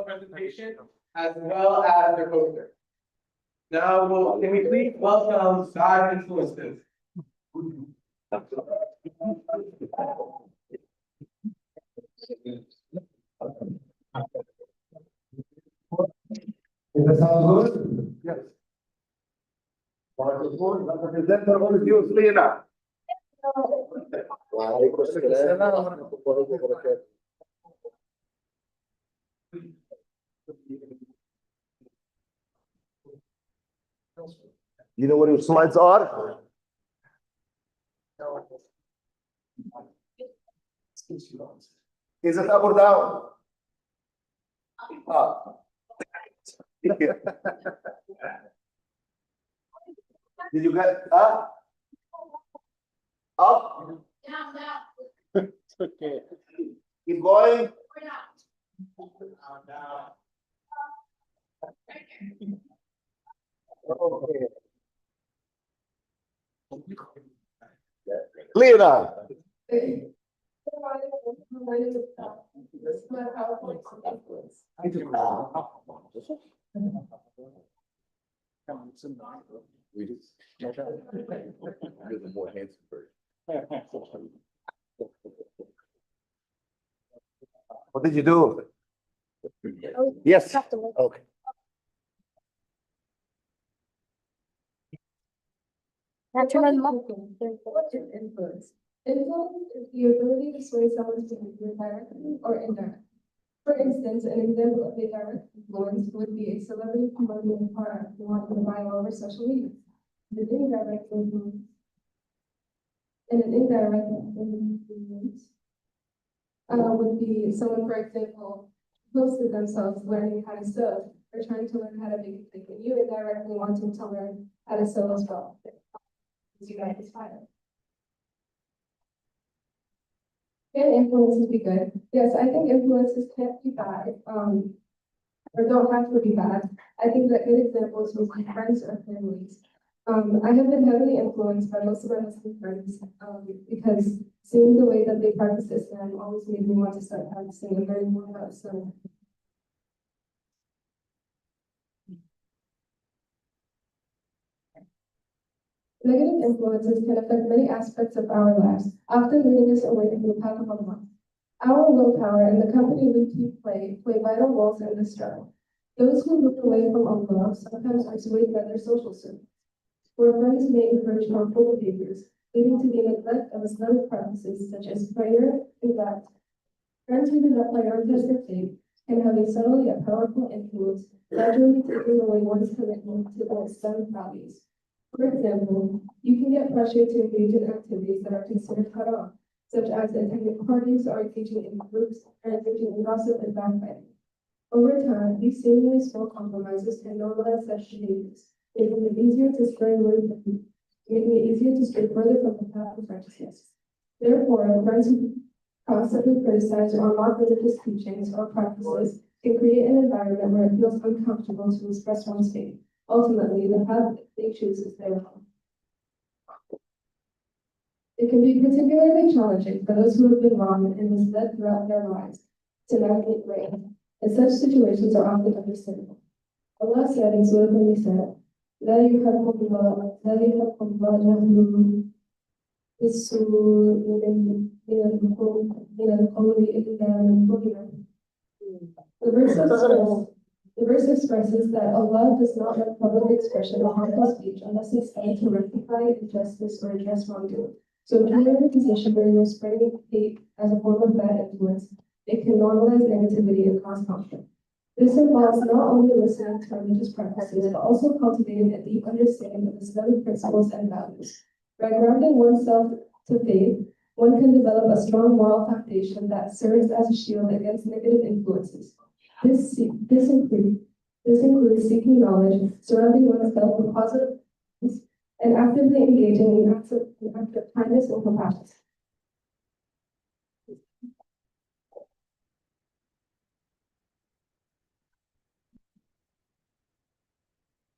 presentation as well as their poster. Now, can we please welcome five influencers? Is that sound good? Yes. Represent all of you, Lena. وعليكم السلام ورحمة الله وبركاته. You know what your slides are? Is it up or down? Up. Did you get up? Up? Down, down. Okay. Keep going. We're down. Okay. Lena. We just. You're the more handsome version. What did you do? Yes. Okay. What's your influence? Influence is the ability to sway someone's behavior directly or indirectly. For instance, an example of a direct influence would be a celebrity promoting a product they want to buy over social media. An indirect influence. And an indirect influence would be someone, for example, posted themselves learning how to sew or trying to learn how to bake a cake, and you indirectly wanting to learn how to sew as well. You guys inspire. Can influences be good? Yes, I think influences can't be bad, or don't have to be bad. I think that good examples would be friends or families. I have been heavily influenced by most of my Muslim friends, because seeing the way that they practice Islam always made me want to start practicing and learning more about Islam. Negative influences can affect many aspects of our lives, often leading us away from the path of Allah. Our willpower and the company we keep play vital roles in this struggle. Those who move away from Allah sometimes are swayed by their social circle, where friends may encourage harmful behaviors, leading to the neglect of Islamic practices such as prayer and that. Friends who do not prioritize their faith can have a subtle yet powerful influence, gradually taking away one's commitment to the Islamic values. For example, you can get pressured to engage in activities that are considered haram, such as attending parties or engaging in groups and engaging in gossip and backbiting. Over time, these seemingly small compromises can normalize such behaviors, making it easier to stray further from the path of righteousness. Therefore, friends who constantly criticize or mock religious teachings or practices can create an environment where it feels uncomfortable to express one's faith. Ultimately, the path they choose is their own. It can be particularly challenging for those who have been wronged and misled throughout their lives to navigate right, and such situations are often understandable. Allah said in Surah An-Nisa, لا يحب الله جهل بالسوء من القول إلا من ظلم. The verse expresses that Allah does not let public expression of harmful speech unless it's said to rectify injustice or address wrongdoing. So if you're in a position where you're spreading hate as a form of bad influence, it can normalize negativity and cause conflict. This involves not only listening to religious practices, but also cultivating a deep understanding of Islamic principles and values. By grounding oneself to faith, one can develop a strong moral foundation that serves as a shield against negative influences. This includes seeking knowledge, surrounding oneself with positive things, and actively engaging in acts of kindness and compassion.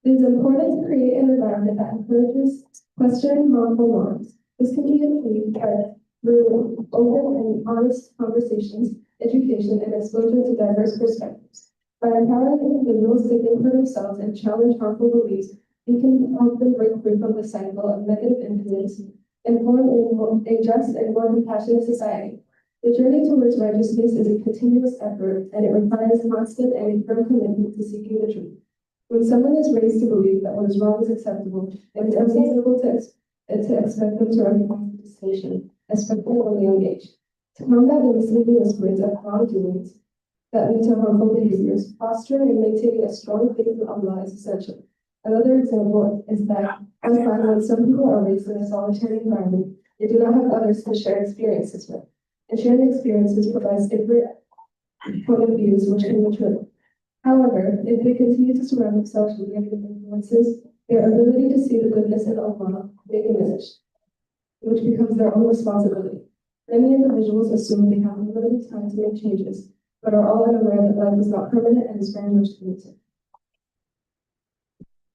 It is important to create an environment that encourages questioning harmful norms. This can be achieved through open and honest conversations, education, and exposure to diverse perspectives. By empowering individuals to think for themselves and challenge harmful beliefs, we can help them break free from the cycle of negative influence and form a just and more compassionate society. The journey towards righteousness is a continuous effort, and it requires constant and firm commitment to seeking the truth. When someone is raised to believe that what is wrong is acceptable, it is unreasonable to expect them to recognize the distinction, especially at a young age. To combat the misleading whispers of wrongdoings that lead to harmful behaviors, fostering and maintaining a strong faith in Allah is essential. Another example is that I find when some people are raised in a solitary environment, they do not have others to share experiences with. And sharing experiences provides different point of views which can be true. However, if they continue to surround themselves with negative influences, their ability to see the goodness in Allah may diminish, which becomes their own responsibility. Many individuals assume they have limited time to make changes, but are all unaware that life is not permanent and is very much limited.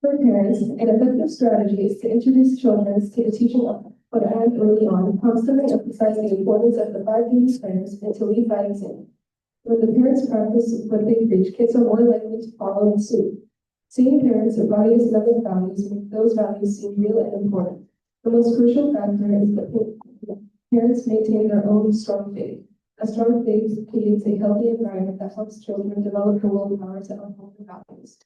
For parents, an effective strategy is to introduce children to the teaching of Quran early on, constantly emphasize the importance of the 5 daily prayers, and to lead by example. When the parents practice what they preach, kids are more likely to follow in suit. Seeing parents embody Islamic values make those values seem real and important. The most crucial factor is that parents maintain their own strong faith. A strong faith creates a healthy environment that helps children develop the willpower to uphold their values.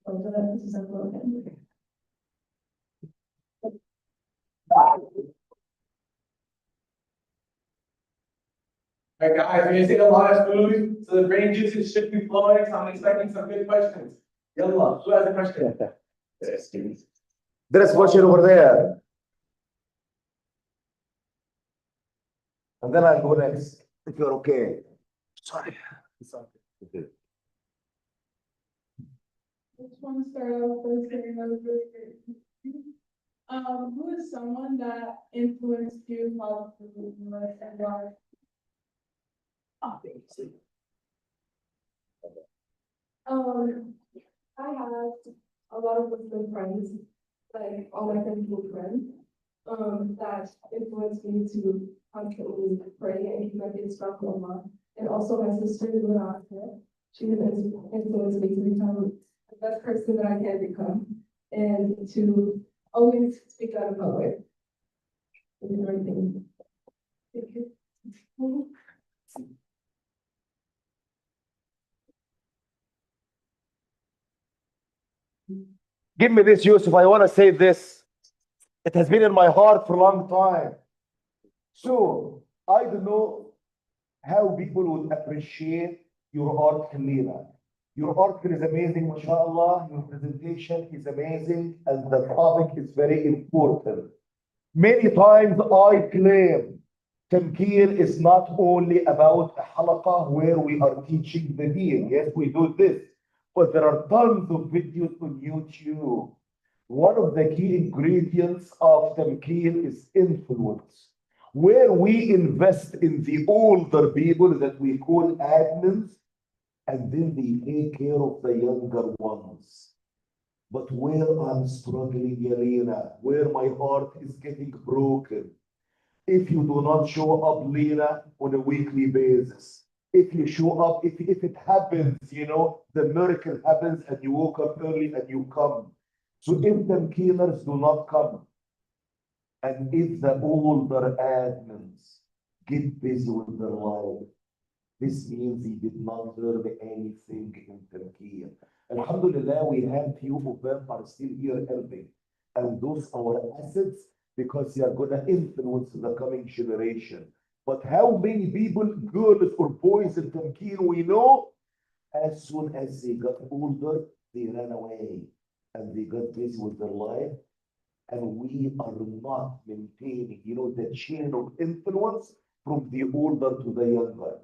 This is a little bit. All right, guys, we're gonna take a lot of food, so the brain juices should be flowing, so I'm expecting some good questions. Yalla, who has a question? There's a question over there. And then I'll go next, if you're okay. Sorry. Okay. I just want to start off by saying that was really great. Who is someone that influenced you positively in life and why? I have a lot of Muslim friends, like all my friends were friends, that influenced me to constantly pray and keep my faith strong for Allah. And also my sister, Luna, she has influenced me to become the best person that I can become, and to always speak out of nowhere. And the right thing. Thank you. Give me this, Yusuf. I want to say this. It has been in my heart for a long time. So, I don't know how people would appreciate your art, Lena. Your art is amazing, mashallah. Your presentation is amazing, and the topic is very important. Many times I claim Tamkeen is not only about a halaqah where we are teaching the deen. Yes, we do this, but there are tons of videos on YouTube. One of the key ingredients of Tamkeen is influence, where we invest in the older people that we call admins, and then they take care of the younger ones. But where I'm struggling, Yelena, where my heart is getting broken, if you do not show up, Lena, on a weekly basis, if you show up, if it happens, the miracle happens and you woke up early and you come. So if Tamkeeners do not come, and if the older admins get busy with their life, this means he did not learn anything in Tamkeen. Alhamdulillah, we have few of them are still here helping. And those are assets because they are going to influence the coming generation. But how many people, girls or boys in Tamkeen we know, as soon as they got older, they ran away and they got busy with their life. And we are not maintaining, the chain of influence from the older to the younger.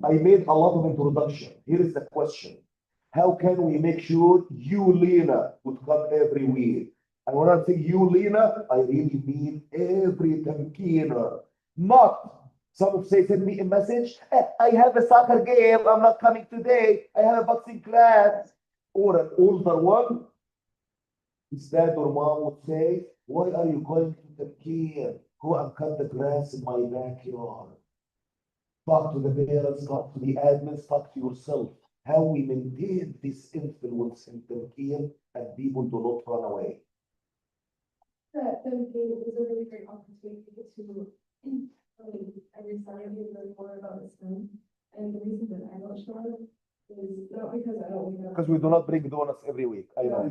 I made a lot of introduction. Here is the question. How can we make sure you, Lena, would come every week? And when I say you, Lena, I really mean every Tamkeener. Not some say, send me a message, I have a soccer game, I'm not coming today, I have a boxing class. Or an older one, his dad or mom would say, why are you going to Tamkeen? Go and cut the grass in my backyard. Talk to the parents, talk to the admins, talk to yourself. how we maintain this influence in Tamkeen and people do not run away. That Tamkeen is a really great opportunity to every Saturday learn more about Islam. And the reason that I don't show up is not because I don't wake up. Because we do not bring donuts every week. I know.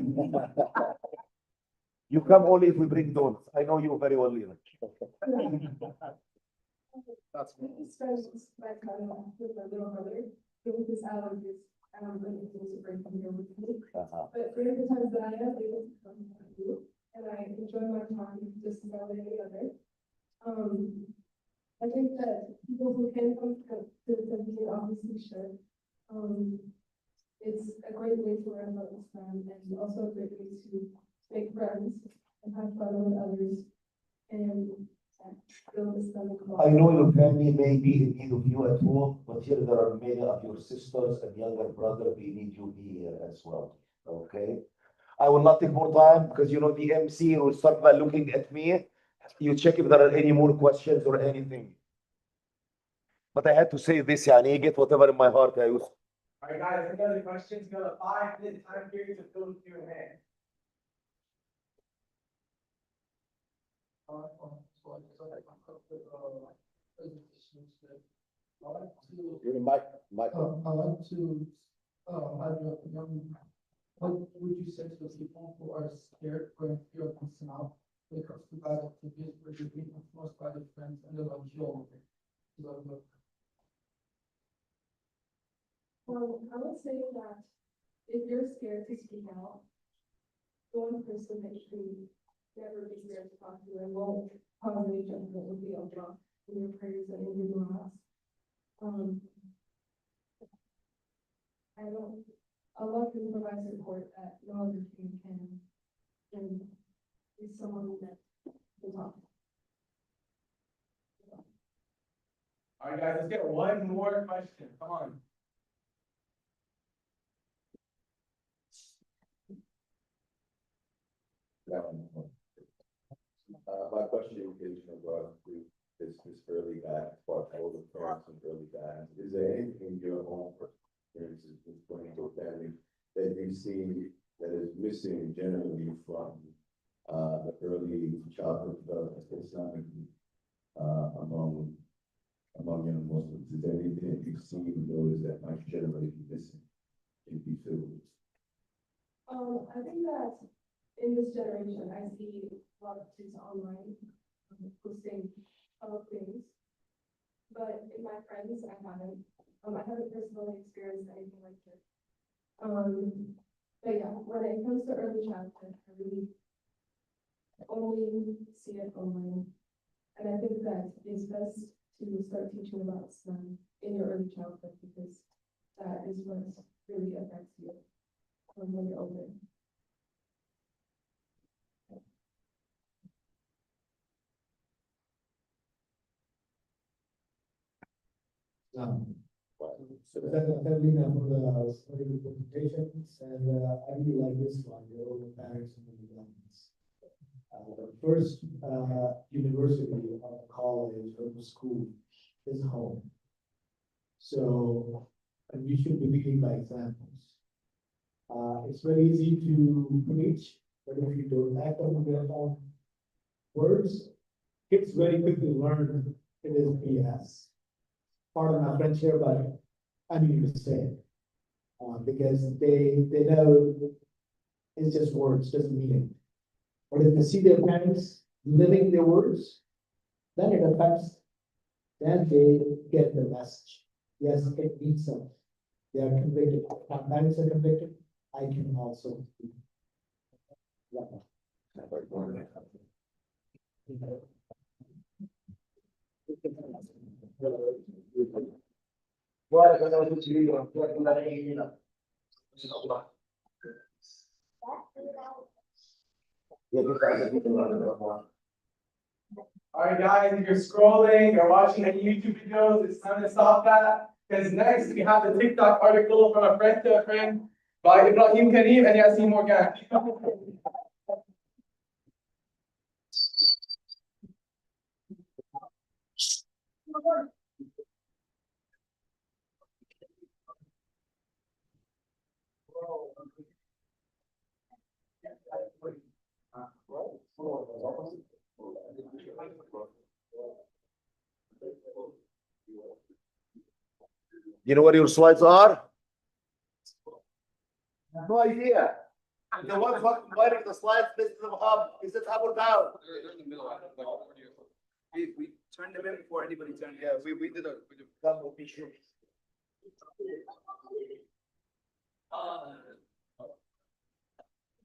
You come only if we bring donuts. I know you very well, Lena. That's I spend my time with my little brother, with his allergies, and I'm really able to bring him here with me. But during the times that I am able to come to you, and I enjoy my time just as I would any other. I think that people who can come to the obviously should. It's a great way to learn about Islam and also a great way to make friends and have fun with others and build Islamic law. I know your family may be in need of you at home, but here there are many of your sisters and younger brother. We need you here as well. Okay. I will not take more time because you know the MC will start by looking at me. You check if there are any more questions or anything. But I had to say this, yani, get whatever in my heart, I was. All right, guys, any other questions? You got a 5-minute time period to fill the Q&A. Your mic. I like to, have your opinion. What would you say to those people who are scared or in fear of missing out when it comes to bad activities where you're being influenced by their friends and they're like, yo, look. I would say that if you're scared to speak out, go in person that you never be scared to talk to and won't cause any judgment with the Allah in your prayers and in your du'as. Allah can provide support that no other king can, and is someone that will talk. All right, guys, let's get one more question. Come on. My question is, this early back, for all the parents and early back, is there anything in your own experiences with going to a family that you see that is missing generally from the early childhood development Islamically among young Muslims? Is there anything that you've seen and noticed that might generally be missing in these families? I think that in this generation, I see a lot of kids online posting other things. But in my friends, I haven't personally experienced anything like this. But yeah, when it comes to early childhood, I really only see it online. And I think that it's best to start teaching about Islam in your early childhood because that is what really affects you when you're older. So definitely for the study presentations, and I really like this one, the old parents and the developments. The first university or college or the school is home. So, and we should be leading by examples. It's very easy to preach, but if you don't act on their own words, kids very quickly learn it is BS. Part of my French here, but I need to say it. Because they know it's just words, doesn't mean it. But if they see their parents living their words, then it affects, then they get the message. Yes, it means something. They are convicted. My parents are convicted, I can also be. All right, guys, if you're scrolling or watching any YouTube videos, it's time to stop that. Because next we have the TikTok article from a friend to a friend by Ibrahim Karim and Yasin Morgan. You know where your slides are? No idea. The one fucking writing the slides, messed them up. Is it up or down? They're in the middle. We turned them in before anybody turned. Yeah, we did a, that will be sure.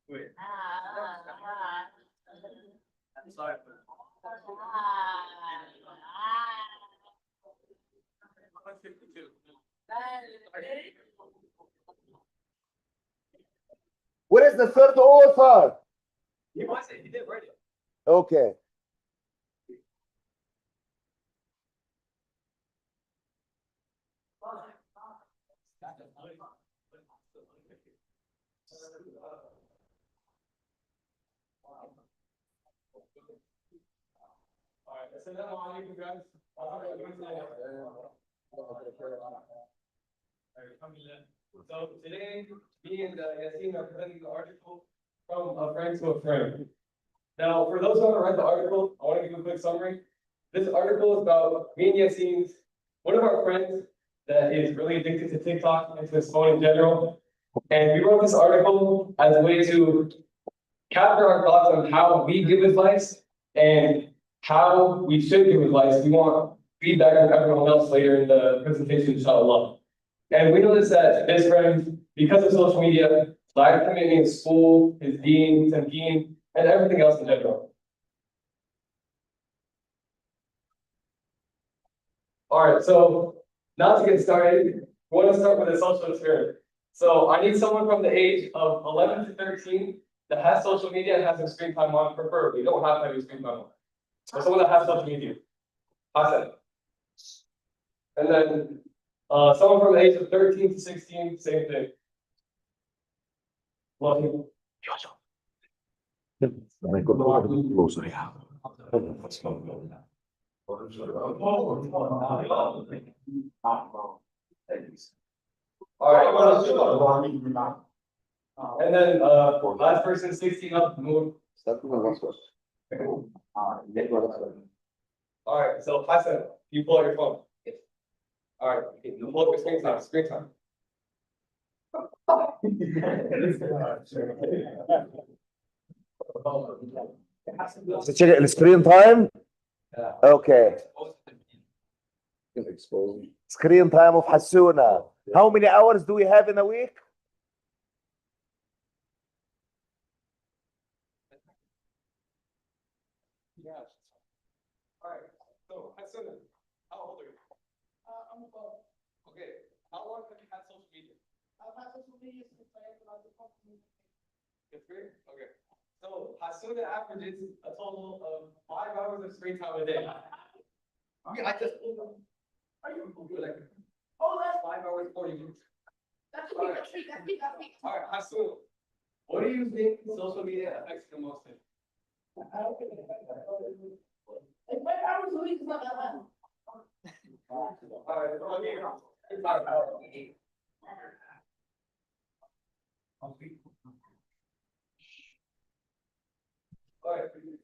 Wait. I'm sorry. Where is the third author? He was it. He did write it. Okay. All right, assalamu alaikum, guys. So today, me and Yassine are presenting the article from a friend to a friend. Now, for those who haven't read the article, I want to give a quick summary. This article is about me and Yassine's, one of our friends that is really addicted to TikTok and to his phone in general. And we wrote this article as a way to capture our thoughts on how we give advice and how we should give advice. We want feedback from everyone else later in the presentation, inshallah. And we noticed that this friend, because of social media, lacked commitment in school, his dean, Tamkeen, and everything else in general. All right, so now to get started, we want to start with a social experiment. So I need someone from the age of 11 to 13 that has social media and has some screen time on, preferably. You don't have to have your screen time on. So someone that has social media. Hassan. And then someone from the age of 13 to 16, same thing. Lucky. All right. And then last person 16 up, move. All right, so Hassan, you pull out your phone. All right, you pull up your screen time, screen time. So check it, screen time? Okay. Screen time of Hasuna. How many hours do we have in a week? Yeah. All right, so Hassan, how old are you? I'm above. Okay, how long have you had social media? I've had social media since I entered the company. Fifth grade? Okay. So Hasuna averages a total of 5 hours of screen time a day. I just pulled them. Are you like Oh, that's, 5 hours, 40 minutes? that's me, that's me, that's me, that's me. All right, Hasuna, what do you think social media affects the most in? I don't think it's like that. Like, 5 hours a week is not that bad. All right, all right,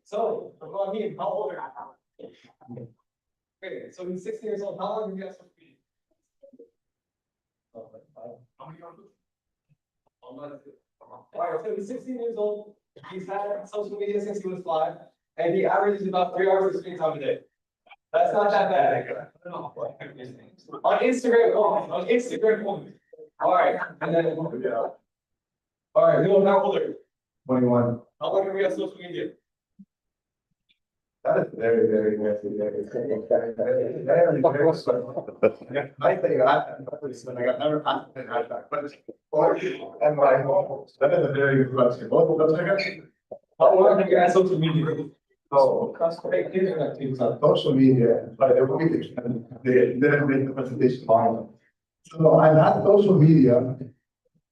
so, Raheem, how old are you? Okay, so he's 16 years old, how long have you had social media? How many years? All right, so he's 16 years old, he's had social media since he was 5, and he averages about 3 hours of screen time a day. That's not that bad. On Instagram only, on Instagram only. All right, and then. All right, Lil, how old are you? 21. How long have you had social media? That is very, very messy. I think I got never asked that question. And my, that is a very good question. What's the How long have you had social media? So, social media, but they didn't make the presentation long. So I've had social media.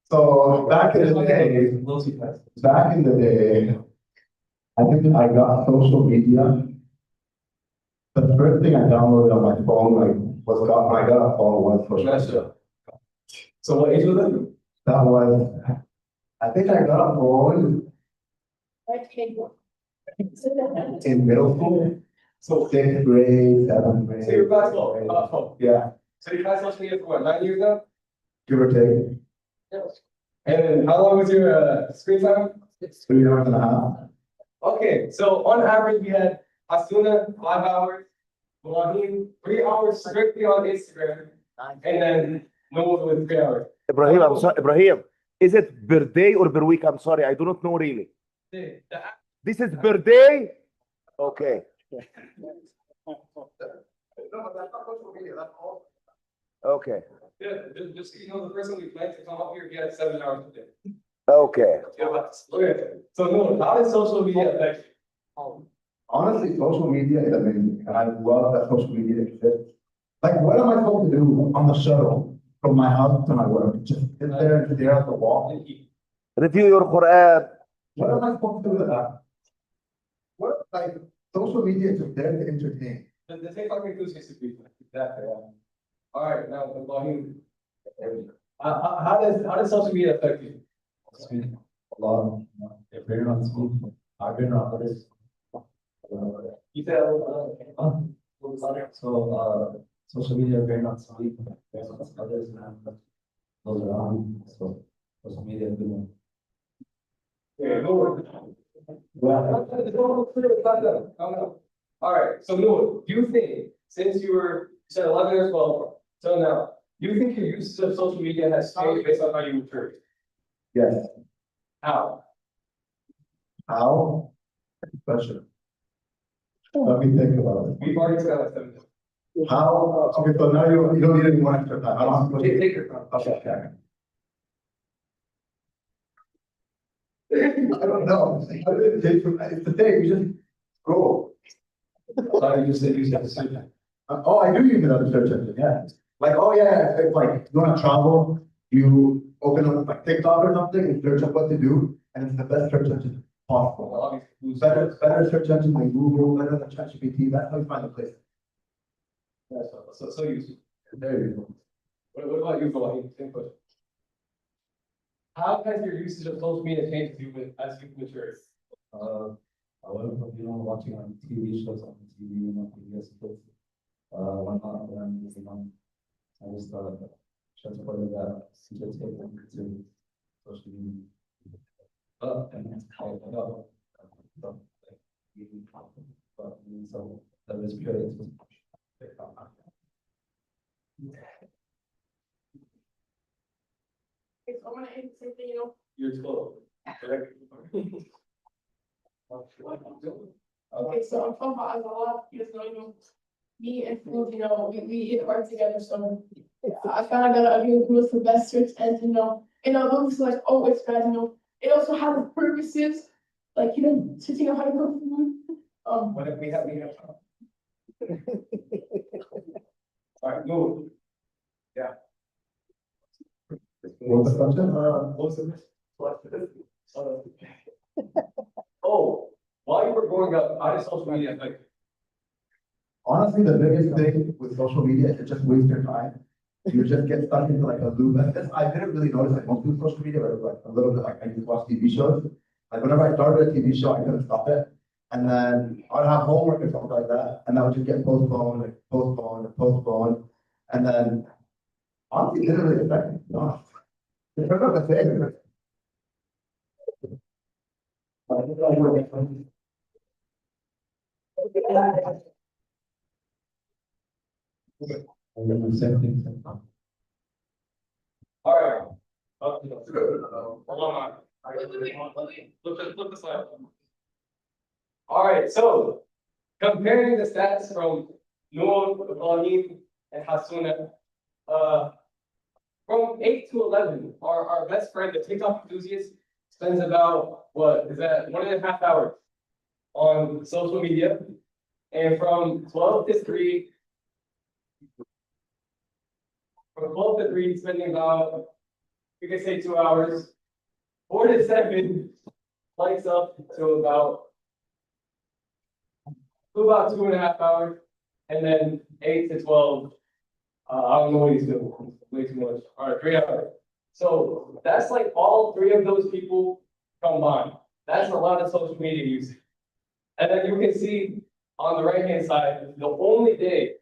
So back in the day, I think I got social media. The first thing I downloaded on my phone, I got a phone was social media. So what age was that? That was, I think I got a phone Like cable. in middle school, So, sixth grade, seventh grade. so you're basketball, Yeah, so you've had social media for what, 9 years now? give or take, And how long was your, screen time? 3 hours and a half. Okay, so on average, we had Asuna 5 hours, Ibrahim 3 hours strictly on Instagram, and then Noah with 3 hours. Ibrahim, I'm sorry, Ibrahim, is it per day or per week? I'm sorry, I do not know really. The- the- This is per day? Okay, okay, Yeah, just so you know, the person we planned to come up here, he had 7 hours a day. okay. Okay, so Noah, how does social media affect you? Honestly, social media is amazing, and I love that social media exists. Like, what am I supposed to do on the shuttle from my house to my work? Just sit there and stare at the wall? Review your Quran. What am I supposed to do with that? What, like, social media is just there to entertain. The TikTok enthusiast is people. Exactly, yeah. All right, now, Ibrahim. How does social media affect you? A lot, very not smooth. I've been around this. You said, So, social media very not sweet. There's others and those around, so social media is good. yeah, Noah. All right, so Noah, do you think, since you said 11 years old, till now, do you think your use of social media has changed based on how you mature? Yes, How? how? Good question. Let me think about it. We've already spent like 7 minutes. How, okay, so now you don't need any more extra time. I don't have to. Take your time. Okay. I don't know. It's the thing, we just scroll. You just said use it as a search engine. Oh, I do use it as a search engine, yeah. Like, oh yeah, if like you wanna travel, you open up like TikTok or something and search up what to do, and it's the best search engine Well, possible. obviously, who's Better search engine than Google, better than ChatGPT, that's how you find the place. Yeah, so useful. There you go. What about you, Ibrahim? Same question. How has your usage of social media changed as you mature? I went from, watching on TV shows on TV, previous books. Why not, I just transported that entertainment to social media. And it's called about. So that was purely. Okay, so I'm gonna end the same thing, You're 12. correct? Okay, so I'm from Azala, you guys know, me and food, we eat hard together, so I found out Google was the best search engine, and although it's like, oh, it's bad, it also has purposes, like, teaching how to cook food. What if we have? All right, move. What was the question? Most of this. Oh, while you were growing up, how did social media affect you? Honestly, the biggest thing with social media is it just wastes your time. You just get stuck into like a loop. And this, I didn't really notice like most of social media, but it was like a little bit like I used to watch TV shows. Like whenever I started a TV show, I couldn't stop it. And then I'd have homework or something like that, and that would just get postponed, and postponed, and postponed. And then honestly, it didn't really affect me. No. It turned out the same. Same thing, same time. All right. Hold on. Flip the slide. All right, so comparing the stats from Noor, Ibrahim, and Hasuna, from 8 to 11, our best friend, the TikTok enthusiast, spends about, what, is that 1.5 hours on social media? And from 12 to 3, he's spending about, you can say 2 hours. 4 to 7 lights up to about 2.5 hours. And then 8 to 12, I don't know what he's doing, way too much. All right, 3 hours. So that's like all three of those people combined. That's a lot of social media usage. And then you can see on the right-hand side, the only day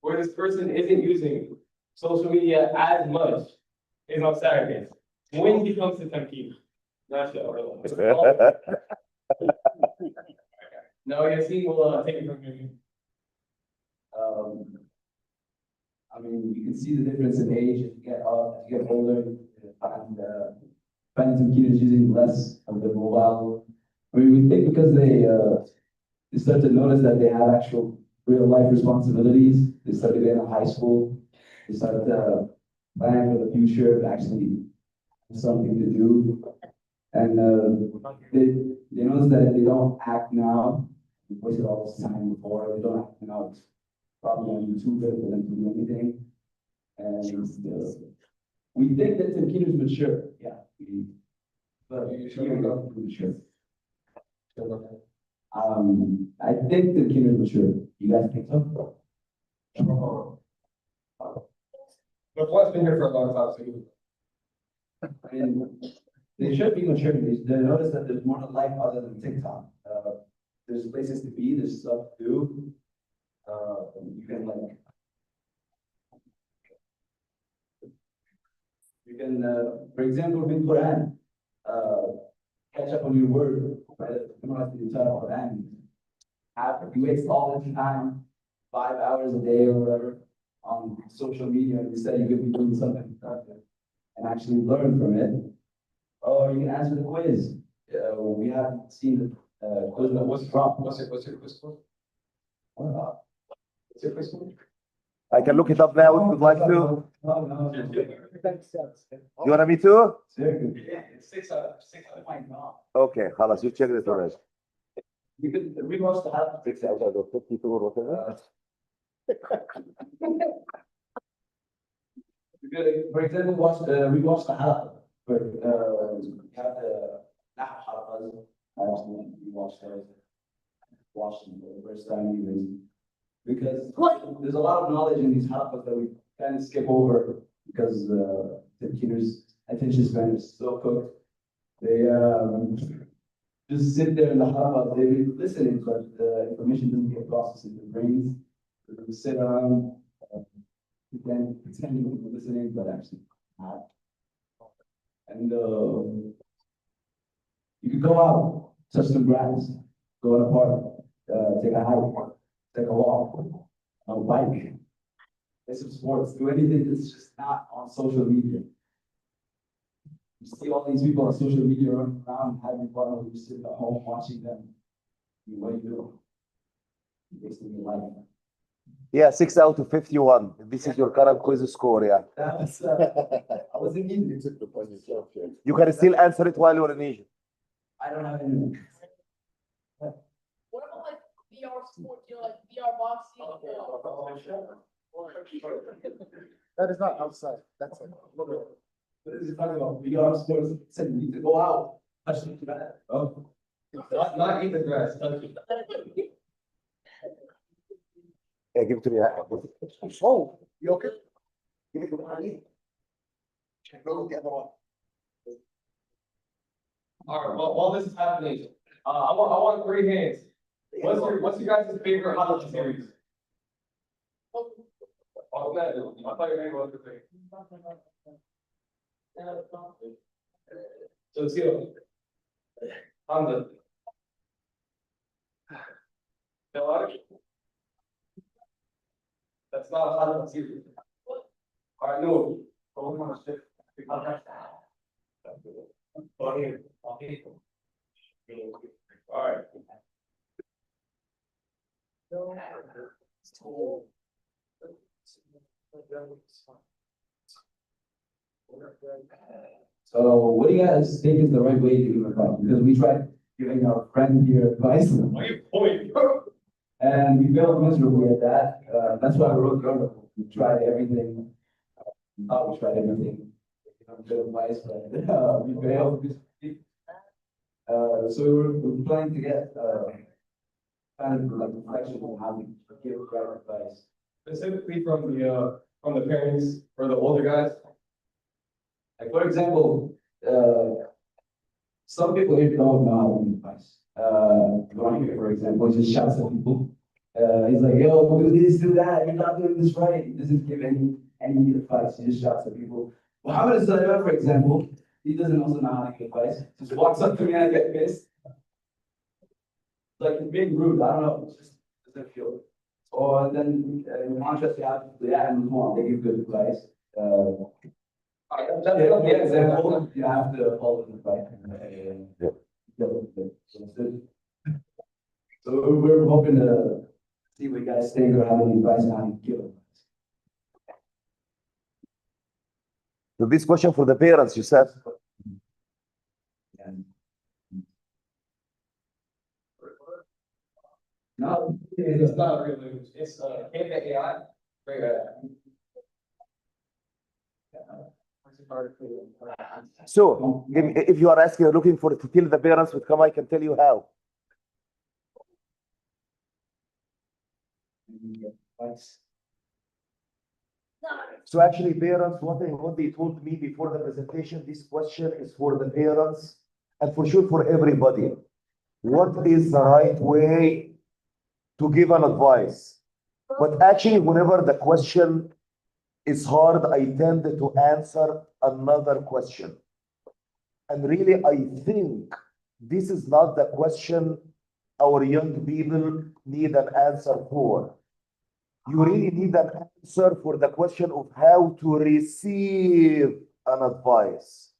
where this person isn't using social media as much is on Saturdays, when he comes to Tamkeen. That's it. No, Yassine will take it from you. I mean, you can see the difference in age. As you get older, you find some kids using less of the mobile. I mean, we think because they start to notice that they have actual real life responsibilities. They start to get into high school. They start to plan for the future, actually have something to do. And they notice that if they don't act now, we wasted all this time before, they don't act now, it's probably going to be too good for them to do anything. And we think that Tamkeen is mature, yeah. But You sure even about though mature. I think Tamkeen is mature. You guys think so? But Fly's been here for a long time, so I mean, they should be mature. They notice that there's more to life other than TikTok. There's places to be, there's stuff to do. You can like. You can, for example, read Quran, catch up on your word, right? You don't have to do entire Quran. You waste all this time, 5 hours a day or whatever, on social media, and instead you could be doing something productive and actually learn from it. Or you can answer the quiz. We haven't seen the quiz that was from. what's your quiz score? What's your quiz score? I can look it up now if you'd like to. No. You want me to? Seriously. Yeah, it's 6 out of Oh my God. Okay, خلاص, you check it already. You could rewatch the house. 6 out of 52 or whatever. You could, for example, rewatch the house. But you have the halaqas. I actually rewatched those. Watched them for the first time even. Because there's a lot of knowledge in these halaqas that we kind of skip over because the beginner's attention span is so cooked. They just sit there in the halaqa, they're listening, but the information doesn't get processed in their brains. They sit around, pretending to be listening, but actually not. And you could go out, touch some grass, go in a park, take a hike, take a walk, on a bike, play some sports, do anything that's just not on social media. You see all these people on social media running around, having fun, or you sit at home watching them. What do you do? You wasting your life. Yeah, 6 out of 51. This is your current quiz score, yeah. That's, I was in Egypt. You can still answer it while you're in Egypt. I don't have any. What about like VR sports, you know, like VR boxing? That is not outside, that's it. What is he talking about? VR sports, said you need to go out. Touch the grass. Oh. Not eat the grass, touch it. Yeah, give it to me. Oh, you okay? Give it to me. Go get the other one. All right, while this is happening, I want 3 hands. What's your guys' favorite holiday series? Oh, man, I thought you were going to go So, Sio. Hamza. Jawad? That's not a holiday series. All right, no. All right. So what do you guys think is the right way to give advice? Because we tried giving our friend here advice. Why you pointing? And we failed miserably at that. That's why I wrote the article. We tried everything. We thought we tried everything. Good advice, but we failed. So we're planning to get kind of like reflection on how we give right advice. Specifically from the parents or the older guys. Like, for example, some people here don't know how to give advice. Ron here, for example, he just shouts at people. He's like, yo, do this, do that, you're not doing this right. He doesn't give any advice, he just shouts at people. Muhammad is for example, he doesn't also know how to give advice. Just walks up to me and I get pissed. Like, being rude, I don't know, it just doesn't feel. Or then, in contrast, you have the animals more, they give good advice. That's the example, you have to follow the advice. So we're hoping to see what you guys think or have any advice on how to give advice. So this question for the parents, you said? And no, It's not real news, it's, Canva AI, very, So if you are asking, looking for to tell the parents would come, I can tell you how. advice. So actually, parents, what they told me before the presentation, this question is for the parents and for sure for everybody. What is the right way to give an advice? But actually, whenever the question is hard, I tend to answer another question. And really, I think this is not the question our young people need an answer for. You really need an answer for the question of how to receive an advice.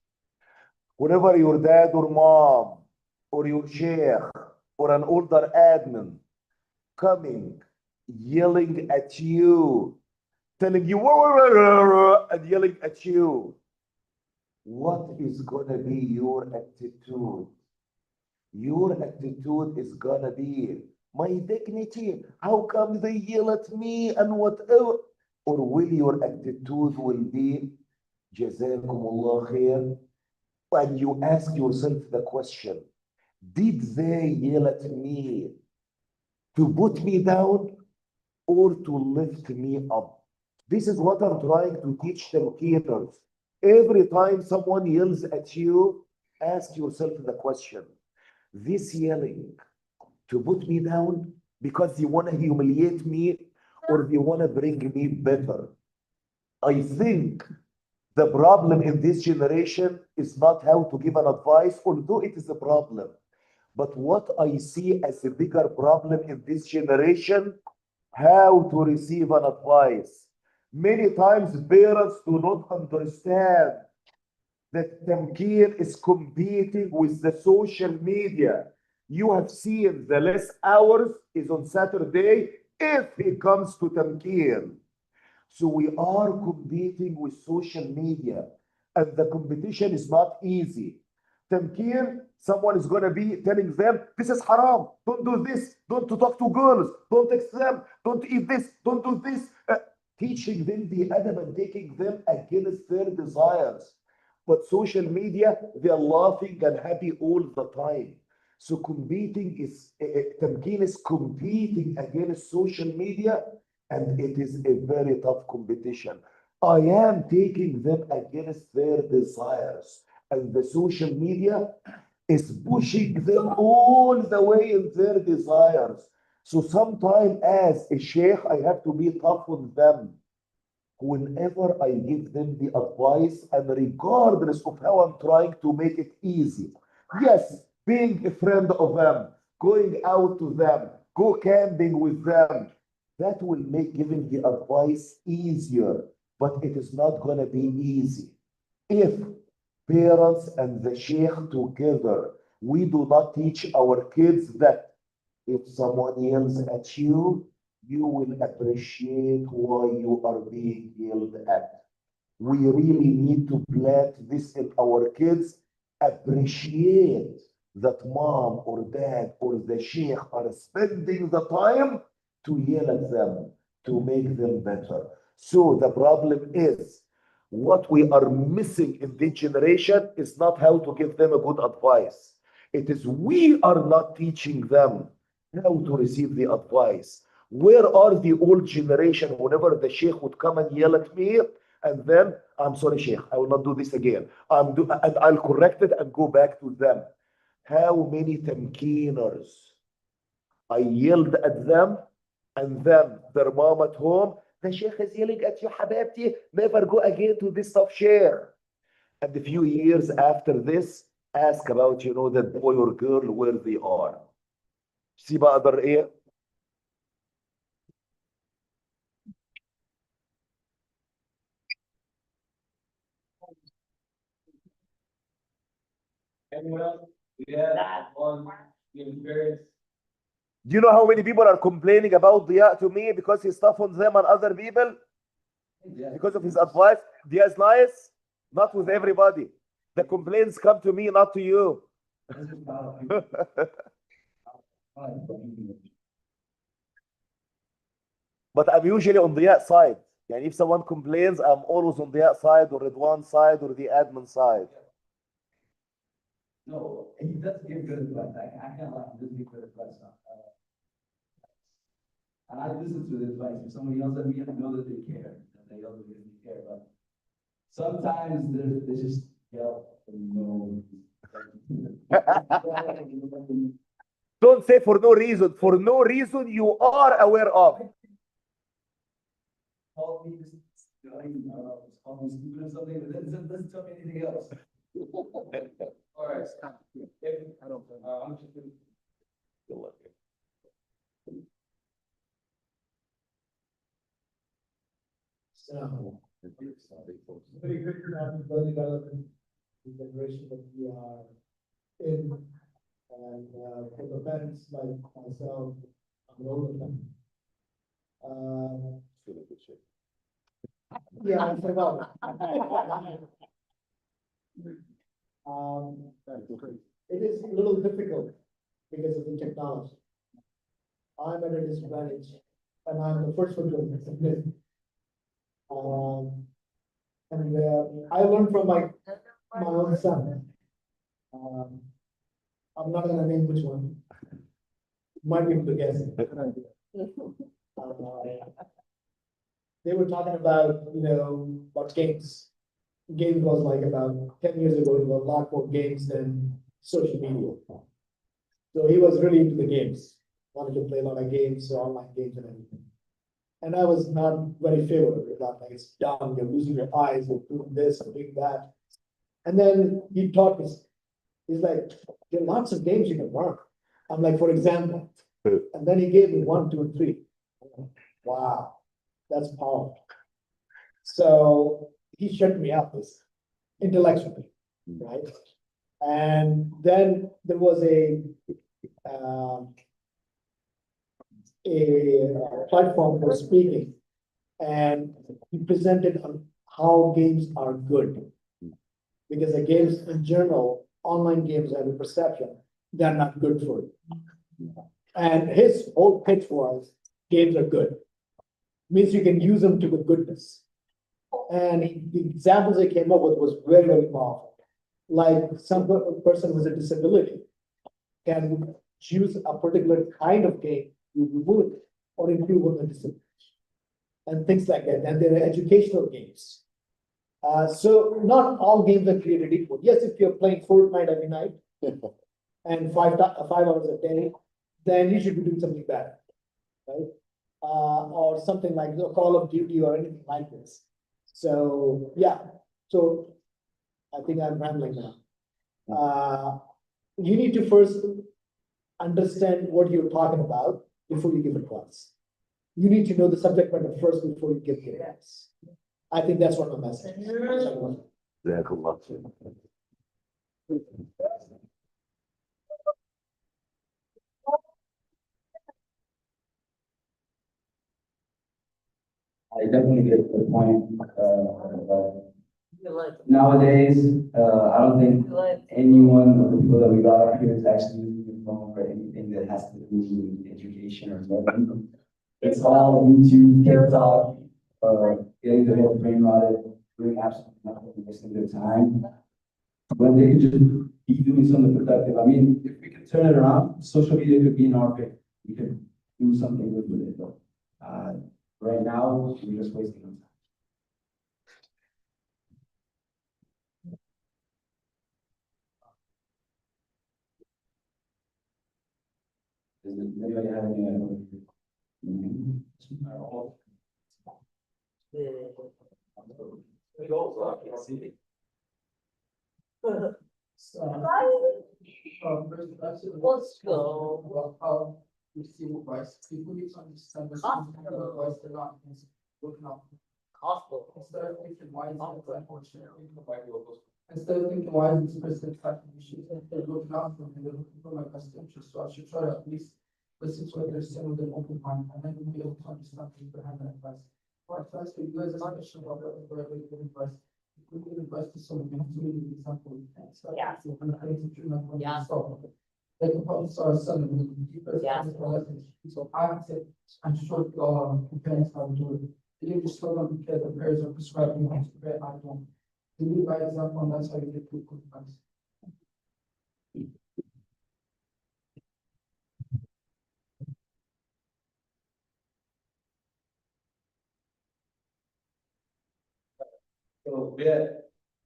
Whenever your dad or mom or your sheikh or an older admin coming, yelling at you, telling you and yelling at you, what is gonna be your attitude? Your attitude is gonna be my dignity. How come they yell at me and whatever? Or will your attitude will be Jazakumullah khair? And you ask yourself the question, did they yell at me to put me down or to lift me up? This is what I'm trying to teach them kids. Every time someone yells at you, ask yourself the question, this yelling to put me down because you want to humiliate me or they want to bring me better? I think the problem in this generation is not how to give an advice, although it is a problem. But what I see as a bigger problem in this generation, how to receive an advice. Many times parents do not understand that Tamkeen is competing with the social media. You have seen the less hours is on Saturday if it comes to Tamkeen. So we are competing with social media and the competition is not easy. Tamkeen, someone is going to be telling them, this is haram, don't do this, don't talk to girls, don't text them, don't eat this, don't do this. Teaching them the adab and taking them against their desires. But social media, they are laughing and happy all the time. So competing is, Tamkeen is competing against social media, and it is a very tough competition. I am taking them against their desires, and the social media is pushing them all the way in their desires. So sometimes as a sheikh, I have to be tough on them. Whenever I give them the advice, and regardless of how I'm trying to make it easy. Yes, being a friend of them, going out to them, go camping with them, that will make giving the advice easier, but it is not going to be easy. If parents and the sheikh together, we do not teach our kids that if someone yells at you, you will appreciate why you are being yelled at. We really need to plant this in our kids. Appreciate that mom or dad or the sheikh are spending the time to yell at them, to make them better. So the problem is, what we are missing in this generation is not how to give them a good advice. It is we are not teaching them how to receive the advice. Where are the old generation? Whenever the sheikh would come and yell at me, And then, I'm sorry, Sheikh, I will not do this again. And I'll correct it and go back to them. How many tamkeeners I yelled at them, and then their mom at home, the Sheikh is yelling at you, Habibti, never go again to this stuff, share. And a few years after this, ask about, that boy or girl, where they are. See بقدر ايه؟ Anyone else? Yeah, one, experience. Do you know how many people are complaining about Diya to me because he's tough on them and other people? Because of his advice? Diya is nice? Not with everybody. The complaints come to me, not to you. But I'm usually on Diya's side. And if someone complains, I'm always on Diya's side or Ridwan's side or the admin side. No, he does give good advice. I can't lie, he does give good advice. And I listen to the advice. If somebody yells at me, I know that they care, that they yell because they care. But sometimes they just yell for no reason. Don't say for no reason. For no reason you are aware of. Call me just, I don't know, just call me stupid or something, but that doesn't tell me anything else. All right. I don't. I'm just gonna. Good luck. So, very good to have early development, the generation that we are in. And for the parents like myself, I'm older than. Yeah, I forgot. It is a little difficult because of the technology. I'm at a disadvantage, and I'm the first one to admit. And I learned from my own son. I'm not gonna name which one. Might be able to guess. They were talking about, about games. Games was like about 10 years ago, it was a lot more games than social media. So he was really into the games, wanted to play a lot of games, so online games and everything. And I was not very favorable with that, like it's dumb, you're losing your eyes, you're doing this, and doing that. And then he taught me, he's like, there are lots of games you can learn. I'm like, for example, and then he gave me 1, 2, 3. Wow, that's powerful. So he shut me up intellectually, right? And then there was a platform for speaking, and he presented on how games are good. Because the games in general, online games have a perception, they're not good for you. And his whole pitch was, games are good. Means you can use them to the goodness. And the examples they came up with was very, very powerful. Like some person with a disability can choose a particular kind of game to remove it or improve on the disability. And things like that. And there are educational games. So not all games are created equal. Yes, if you're playing Fortnite every night and 5 hours a day, then you should be doing something better, right? Or something like Call of Duty or anything like this. So yeah, so I think I'm rambling now. You need to first understand what you're talking about before you give advice. You need to know the subject matter first before you give the advice. I think that's what my message is. I definitely get the point. Nowadays, I don't think anyone of the people that we got up here is actually using the phone for anything that has to do with education or learning. It's all YouTube, TikTok, getting their head brain rotted, doing absolutely nothing, wasting their time. When they could just be doing something productive. I mean, if we could turn it around, social media could be in our favor. We could do something good with it, but right now, we're just wasting our time. Does anybody have any? Let's go. About how we see the price, people need to understand this, price they're not looking up. Instead of thinking why is it unfortunately. Instead of thinking why is this person attacking me, they're looking out for me, they're looking for my best interest, so I should try to at least listen to what they're saying with an open mind, and then we'll be able to understand people have an advice. Or advice for you guys, it's not a show about the right way to give advice. If we give advice to someone, we have to make an example. Yeah. Yeah. They can probably start selling. Yeah. So I would say, I'm sure, parents how to do it. They just tell them because the parents are prescribing how to prepare, I don't. You lead by example, and that's how you get good advice. So, yeah,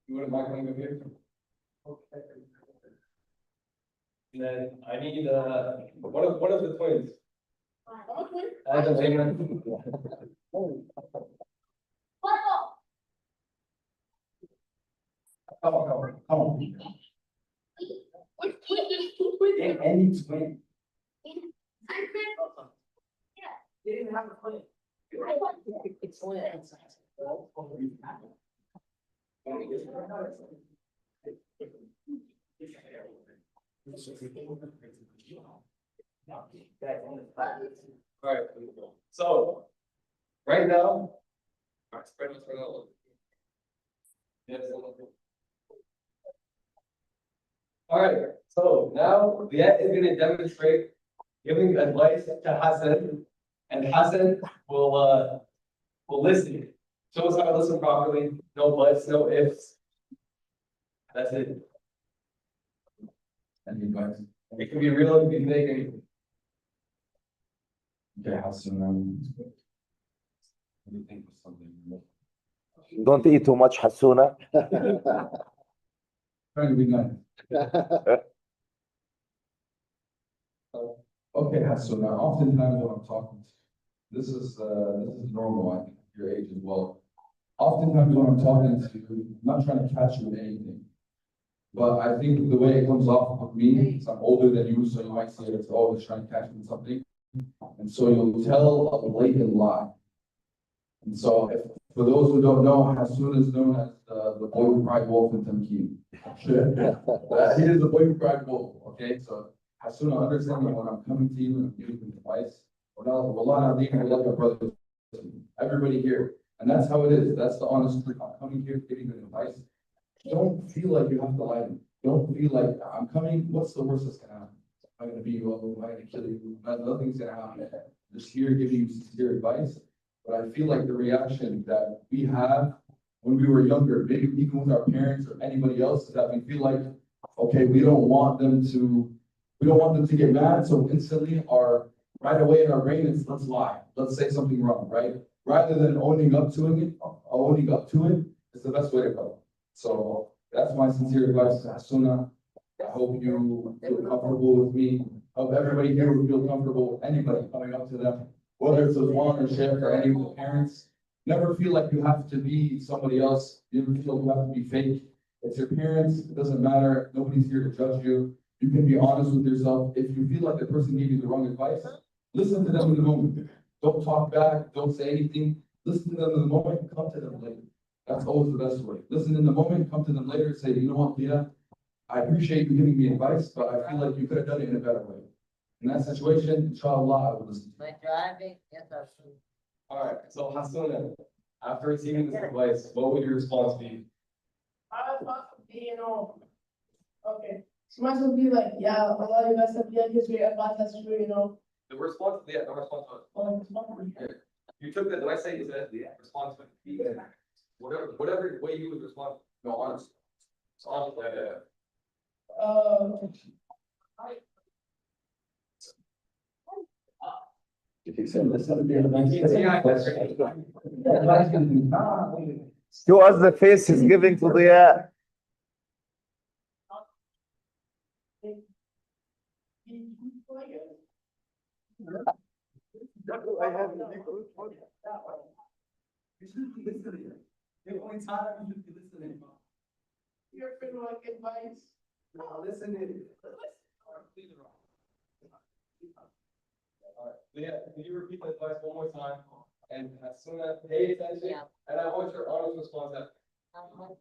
you wouldn't mind coming over here? Okay. And then I need, one of the twins. Adam, Amen. Come on, come on. Any twin. They didn't have a plan. It's only outside. Alright, so, right now. Alright, spread it a little. Yes. Alright, so now Liat is gonna demonstrate giving advice to Hassan, and Hassan will listen. Show us how to listen properly, no buts, no ifs. That's it. Any advice? It can be real, it can be fake, anything. Okay, how soon, what do you think of something? Don't eat too much, Hasuna. Trying to be nice. Okay, Hasuna, oftentimes when I'm talking, this is normal, I think, your age as well. Oftentimes when I'm talking to you, I'm not trying to catch you in anything. But I think the way it comes off of me, is I'm older than you, so you might see it as always trying to catch me in something. And so you'll tell a blatant lie. And so if, for those who don't know, Hasuna is known as the boy who cried wolf in Tamkeen. He is the boy who cried wolf, okay? So Hasuna, understand that when I'm coming to you and I'm giving you advice, everybody here. And that's how it is. That's the honest truth. I'm coming here giving you advice. Don't feel like you have to lie to me. Don't feel like I'm coming. What's the worst that's gonna happen? Am I gonna beat you up? Am I gonna kill you? Nothing's gonna happen. Just here giving you sincere advice. But I feel like the reaction that we have when we were younger, maybe even with our parents or anybody else, is that we feel like, okay, we don't want them to get mad. So instantly right away in our brain is let's lie. Let's say something wrong, right? Rather than owning up to it is the best way to go. So that's my sincere advice to Hasuna. I hope you feel comfortable with me. Hope everybody here will feel comfortable with anybody coming up to them, whether it's Azwan or Sheikh or any of the parents. Never feel like you have to be somebody else. You never feel you have to be fake. It's your parents. It doesn't matter. Nobody's here to judge you. You can be honest with yourself. If you feel like the person gave you the wrong advice, listen to them in the moment. Don't talk back. Don't say anything. Listen to them in the moment. Come to them later. That's always the best way. Listen in the moment. Come to them later and say, you know what, Leah, I appreciate you giving me advice, but I feel like you could have done it in a better way. In that situation, inshallah, I will listen to you. Driving, yes, Alright, so Hasuna, after receiving this advice, what would your response be? I thought, okay, so might as well be like, yeah, Allah, you guys have the gives me advice, that's true, The response, yeah, the response was, you took the, did I say is that the response would be, whatever way you would respond, no, honestly. It's honestly, Show us the face he's giving to the I have a big You should be listening. The only time you should be listening. Your friend like advice. No, listening. Alright, Leah, can you repeat the advice one more time? And as soon as, pay attention, and I want your honest response after.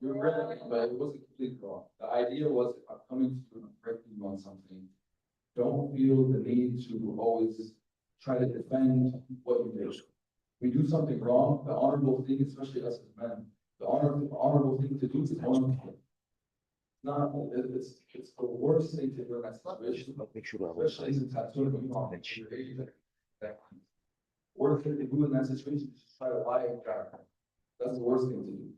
You're really, but it wasn't completely wrong. The idea was, if I'm coming to you and I'm correcting you on something, don't feel the need to always try to defend what you did. We do something wrong, the honorable thing, especially us as men, the honorable thing to do is own it. Not, it's the worst thing to do in that situation, Make sure I was. especially since I sort of wrong at your age. Worst thing to do in that situation is just try to lie and try. That's the worst thing to do.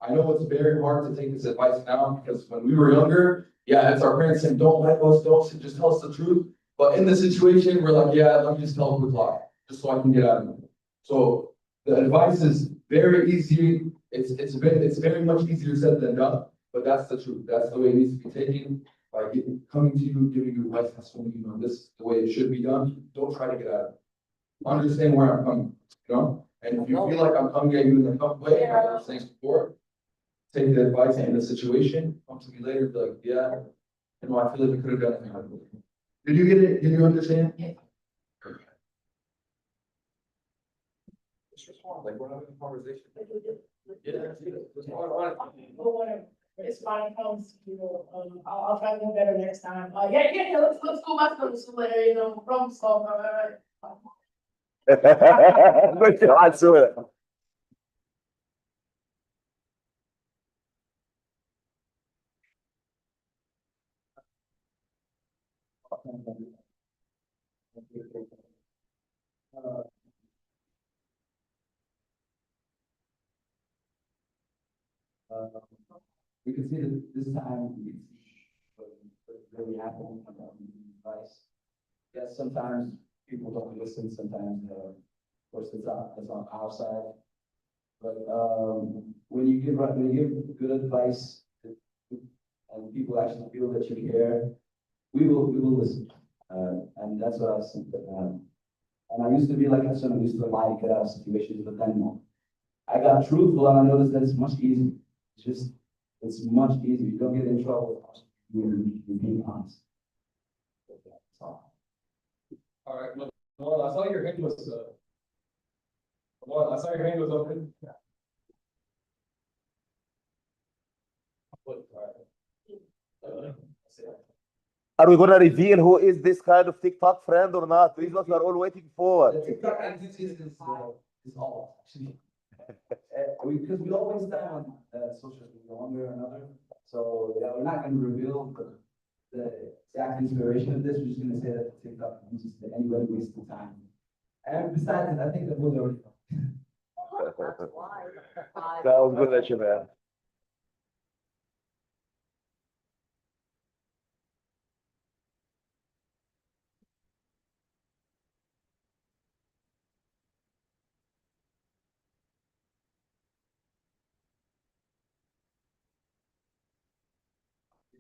I know it's very hard to take this advice now, because when we were younger, yeah, it's our parents saying, don't lie to us, don't, just tell us the truth. But in the situation, we're like, yeah, let me just tell a quick lie, just so I can get out of it. So the advice is very easy, it's very much easier said than done, but that's the truth, that's the way it needs to be taken. By coming to you, giving you advice, that's when you know this is the way it should be done, don't try to get out of it. Understand where I'm coming, you know? And if you feel like I'm coming at you in a tough way, like I was saying before, take the advice in the situation, come to me later, be like, yeah, you know, I feel like we could have done it. Did you get it? Did you understand? Yeah. Just respond, like we're having a conversation. Yeah, It's fine, comes, you know, I'll try to do better next time. Yeah, let's go back to the later, you know, problem solve, all right. Good job, Answer. We can see that this time, we can see what really happened, advice. Yes, sometimes people don't listen, sometimes, of course, it's on our side. But, when you give good advice, and people actually feel that you care, we will listen. And that's what I was saying. And I used to be like that, so I used to lie to get out of situations, but then I got truthful and I noticed that it's much easier. It's much easier. You don't get in trouble. You're being honest. That's all. Alright, well, I saw your hand was, well, I saw your hand was open. Are we gonna reveal who is this kind of TikTok friend or not? This is what we are all waiting for. The TikTok entity is all, actually. Because we always stand on social media one way or another. So, yeah, we're not gonna reveal the exact inspiration of this. We're just gonna say that TikTok uses anybody wasting time. And besides, I think that was already. That was good, that you man.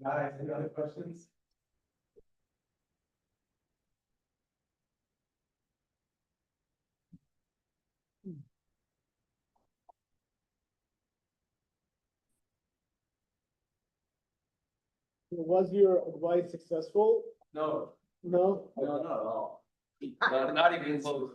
Guys, any other questions? Was your advice successful? No, No? not at all. Not even close.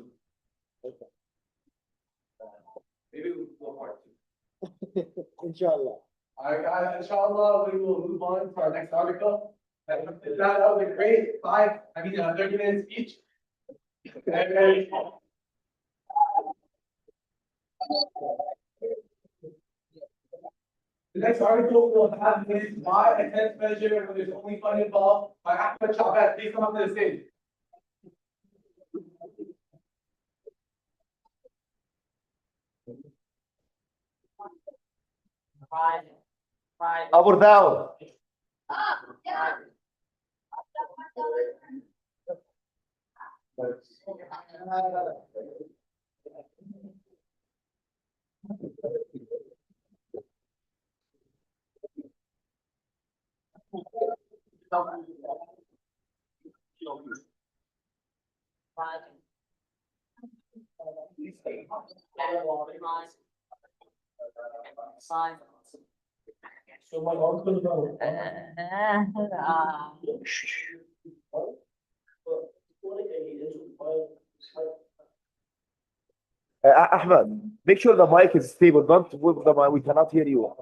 Maybe we'll part two. Inshallah. Alright, guys, inshallah, we will move on to our next article. That was a great 30 minutes each. And, the next article we'll have is why a tenth measure when there's only fun involved by Ahmed Chabad. Please come up to the stage. Up or down? Sign. So my article about. Ahmed, make sure the mic is stable. Don't move the mic. We cannot hear you.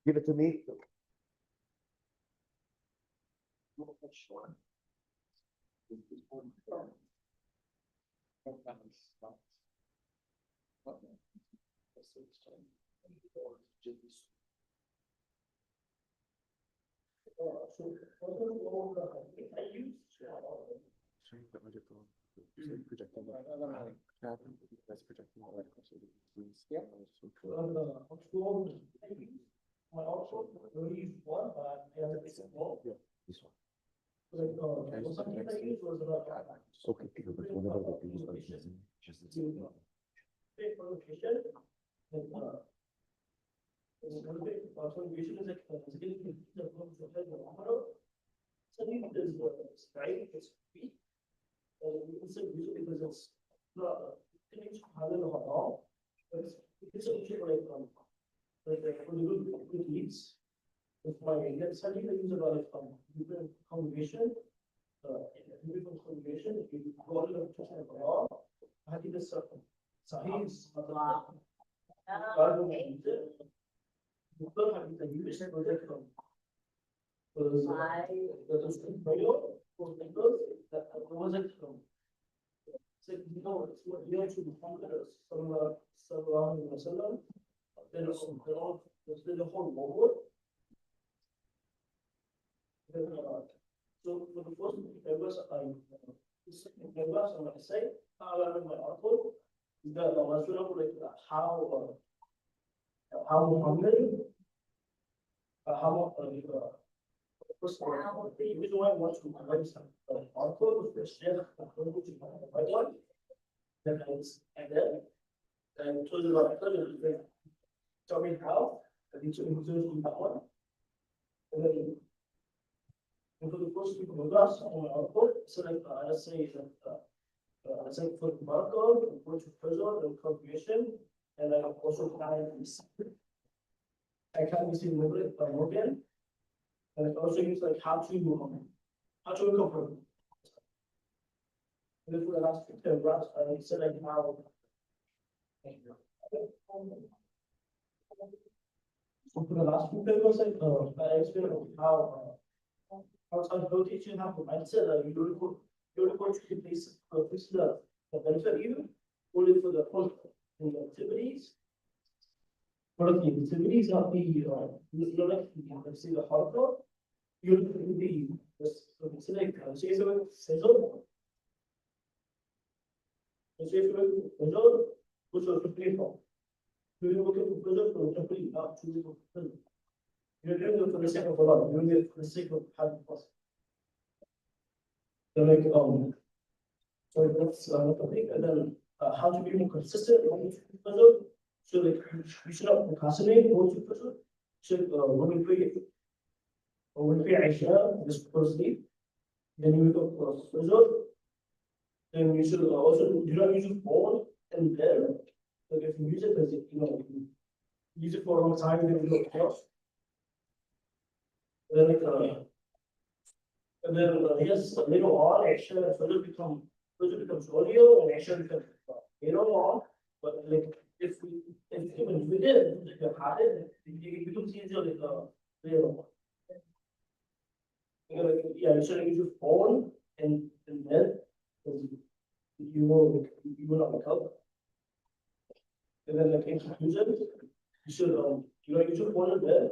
Give it to me. My also really use one, but I have to fix it more. This one. Like, something I use was about. Okay, but whenever the people start using, just. Pay for location. And, contribution is like, so you is right, it's weak. It's a usually because it's not, it's harder to haul. It's a shit like for the good leads. With my Indian study, I use a lot of different combination. Different combination, if you go to the law, I think this size. You don't have to use it for that from. Because that was control for Windows that wasn't from. So you know it's what you have to be some then there's the whole mobile. So for the first members on my site, how I run my article, the was like how many how first of all, the reason why I want to write some article is to share the one. Then and told you about tell me how, and each of them that one. And then for the first people with us on my article, so like let's say that let's say for Marco, for president and confirmation, and I also I can see Morgan, and I also use like how to incorporate. And then for the last paragraph, I said like how. So for the last two papers, I explained how teaching have the mindset that you report to place the benefit you only for the in the activities. For the activities, not the let's say the hardcore. You will be select say so which was the platform. You're looking for the complete out to the you're doing it for the sake of a lot, you're doing it for the sake of having cost. They're like, so that's another thing, and then how to be more consistent, so like you should not procrastinate, go to person, should when we pay Aisha, this person, then you wake up result, then you should also do not use your phone and there, like if you use it as use it for a long time, then you go off. Then and then yes, later on, Aisha further becomes audio and Aisha becomes later on. But like if even we did, if you had it, it becomes easier like later on. Like, yeah, you should use your phone and then you will not wake up. And then like in conclusion, you should use your phone in bed.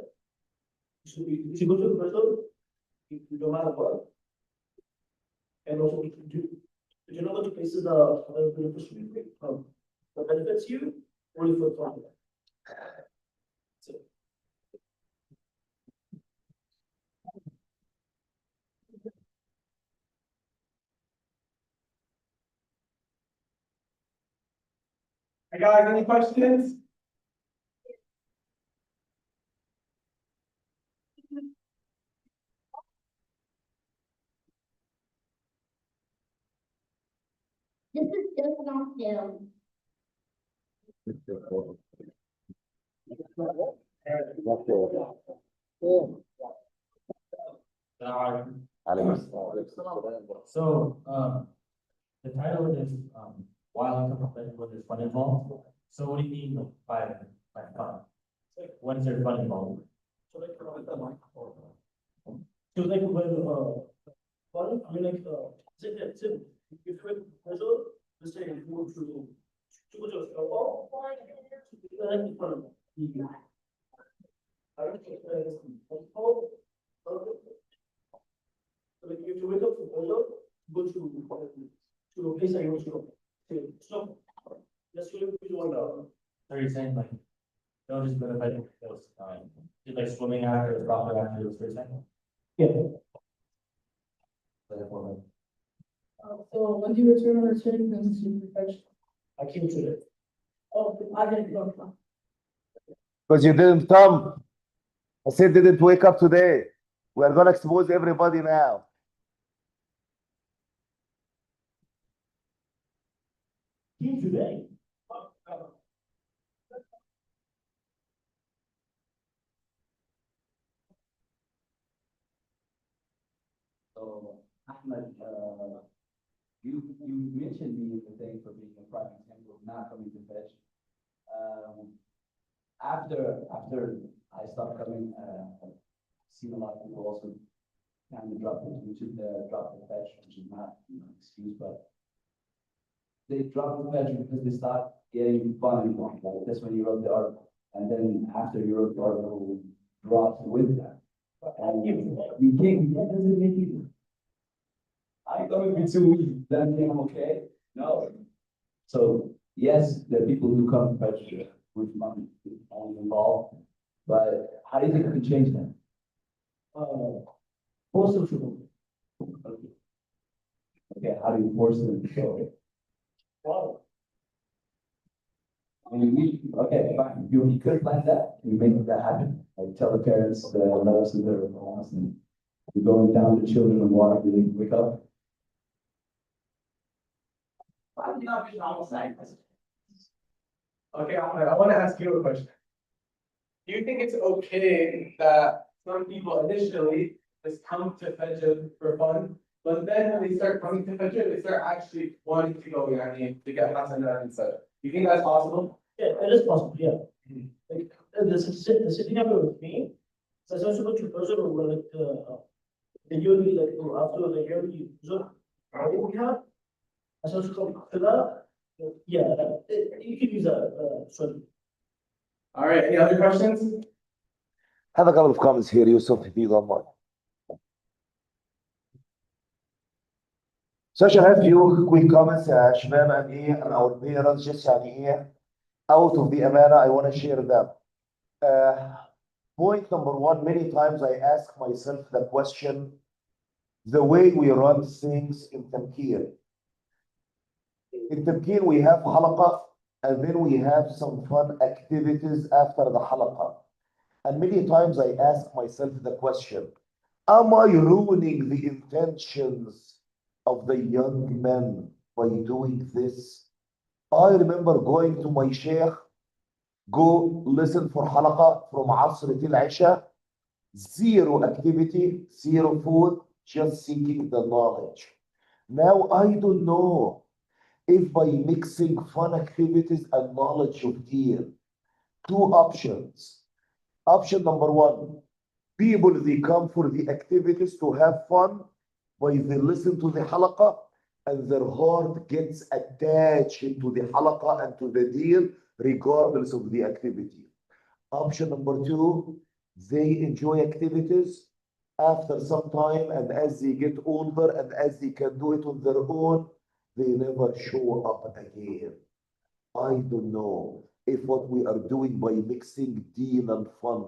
You should go to the person, no matter what. And also do not go to places that benefits you only for fun. So. Hey guys, any questions? This is just not him. So, the title is, while income when there's fun involved. So what do you mean by fun? When is there fun involved? So like, when, fun, I mean, like, if you puzzle, let's say you go to just go, oh, like, fun. I don't think that is, oh, so like, if you wake up from puzzle, go to a place that you want to go. So, let's go to one hour. So you're saying like, don't just go to bed with those, just like swimming after, proper after, those first time? Yeah. So when do you return or returning things to perfection? I came to it. Oh, I didn't know. Because you didn't come. I said didn't wake up today. We're gonna expose everybody now. Came today. So, Ahmed, you mentioned me the thing for being a prime example of not coming to fetch. After I stopped coming, I've seen a lot of people also kind of drop the fetch, which is not, an excuse, but they drop the fetch because they start getting fun involved. Like that's when you wrote the article, and then after you wrote the article, dropped with that. And you can't, that doesn't make you. I thought it'd be 2 weeks, then I'm okay. No. So yes, there are people who come to register with money only involved, but how do you think we can change that? Post social. Okay, how do you force them to show it? Wow. I mean, okay, fine, you could plan that, you make that happen, like tell the parents, the relatives in their homes, and you're going down to children and water, do they wake up? I'm not being almost like this. Okay, Ahmed, I want to ask you a question. Do you think it's okay that some people initially just come to Fajr for fun, but then when they start coming to Fajr, they start actually wanting to go, to get Hasana instead? Do you think that's possible? Yeah, it is possible, yeah. Like, the sitting up with me, so I was to person or like, the yearly, like, after the yearly, so, we have. I was to that, yeah, you can use that, sorry. All right, any other questions? Have a couple of comments here, Yusuf, if you don't mind. So I have few quick comments يا شباب and and our parents just out of the amana I want to share them. Point number one, many times I ask myself the question, the way we run things in Tamkeen. In Tamkeen we have halaqa and then we have some fun activities after the halaqa. And many times I ask myself the question, am I ruining the intentions of the young men by doing this? I remember going to my sheikh, go listen for halaqa from Asr till Isha, zero activity, zero food, just seeking the knowledge. Now I don't know if by mixing fun activities and knowledge of deen, two options. Option number one, people they come for the activities to have fun, by they listen to the halaqa and their heart gets attached to the halaqa and to the deen regardless of the activity. Option number two, they enjoy activities after some time and as they get older and as they can do it on their own, they never show up again. I don't know if what we are doing by mixing deen and fun,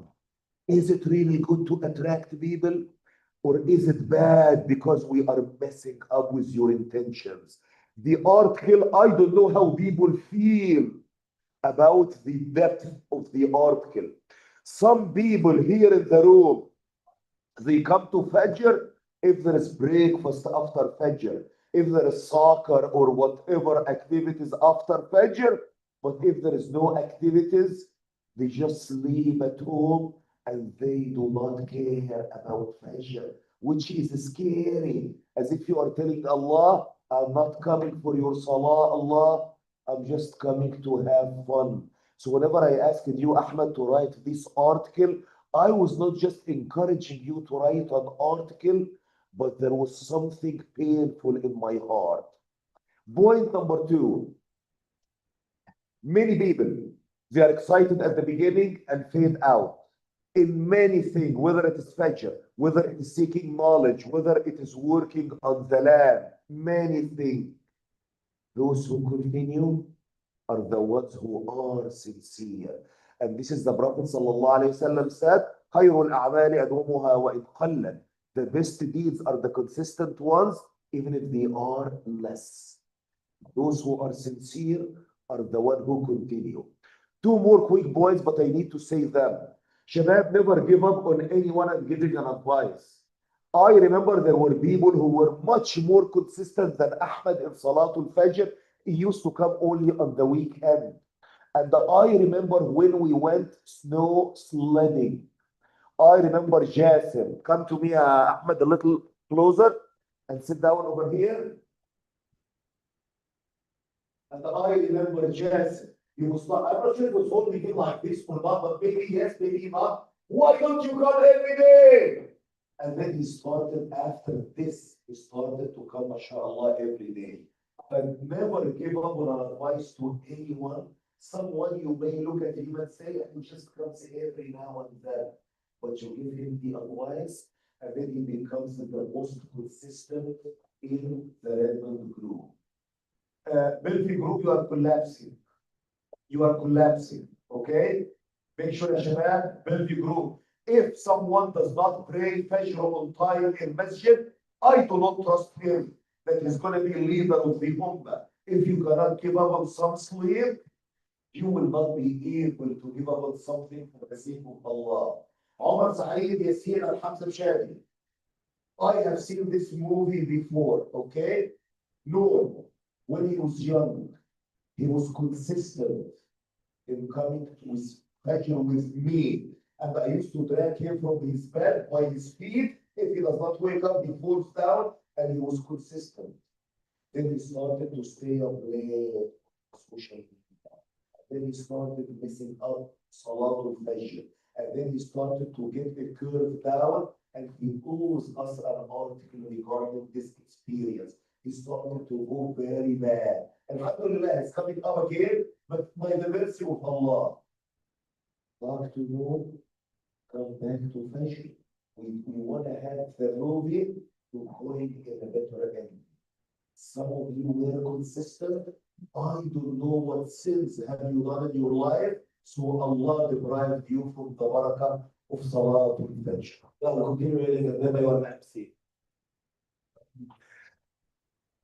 is it really good to attract people? Or is it bad because we are messing up with your intentions? The article, I don't know how people feel about the depth of the article. Some people here in the room, they come to Fajr if there is breakfast after Fajr. if there is soccer or whatever activities after Fajr, but if there is no activities, they just sleep at home and they do not care about Fajr, which is scary, as if you are telling Allah, I'm not coming for your salah, Allah, I'm just coming to have fun. So whenever I asked you, Ahmed, to write this article, I was not just encouraging you to write an article, but there was something painful in my heart. Point number two, many people, they are excited at the beginning and fade out in many things, whether it is Fajr, whether it is seeking knowledge, whether it is working on the land, many things. Those who continue are the ones who are sincere. And this is the Prophet ﷺ said, خير الأعمال أدومها وإن قلت. The best deeds are the consistent ones, even if they are less. Those who are sincere are the one who continue. Two more quick points, but I need to say them. Shabab, never give up on anyone and giving an advice. I remember there were people who were much more consistent than Ahmed in Salatul Fajr. He used to come only on the weekend. And I remember when we went snow sledding. I remember Jassim. Come to me, Ahmed, a little closer and sit down over here. And I remember Jassim. He was not, I'm not sure if it was holding him like this or not, but maybe yes, maybe not. Why don't you come every day? And then he started after this, he started to come, mashallah, every day. But never give up on an advice to anyone. Someone you may look at him and say, he just comes every now and then. But you give him the advice, and then he becomes the most consistent in the Redmond group. Belfi group, you are collapsing. You are collapsing, okay? Make sure, Shabab, Belfi group. If someone does not pray Fajr on time in Masjid, I do not trust him that he's going to be leader of the Ummah. If you cannot give up on some sleep, you will not be able to give up on something for the sake of Allah. Omar Saeed Yassin Al-Hamza Shadi. I have seen this movie before, okay? No, when he was young, he was consistent in coming to his Fajr with me. And I used to drag him from his bed by his feet. If he does not wake up, he falls down, and he was consistent. Then he started to stay up late, social media. Then he started messing up Salatul Fajr. And then he started to get the curve down, and he owes us an article regarding this experience. He started to go very bad. And alhamdulillah, it's coming up again, but by the mercy of Allah. Back to you, come back to Fajr. We want to have the movie to going in a better end. Some of you were consistent. I don't know what sins have you done in your life, so Allah deprived you from the barakah of Salatul Fajr. Now continue reading and then I want to see.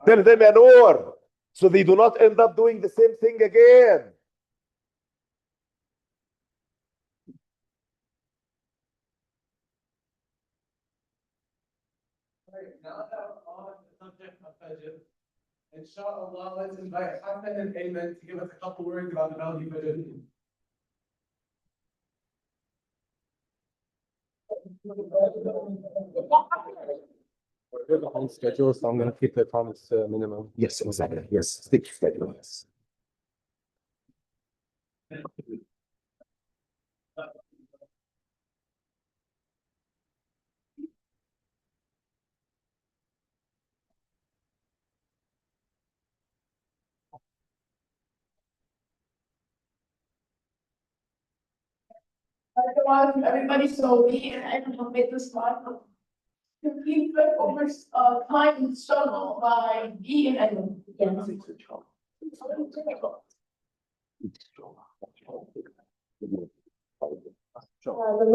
Tell them, Anwar, so they do not end up doing the same thing again. Right, now that we're on the subject of Fajr, inshallah, let's invite Hassan and Ayman to give us a couple words about the value of Fajr. We're behind schedule, so I'm going to keep the comments to a minimum. Yes, exactly. Yes, stick to schedule. Yes. Everybody, so me and I have made this spot. Complete over time and struggle by me and Edwin. The light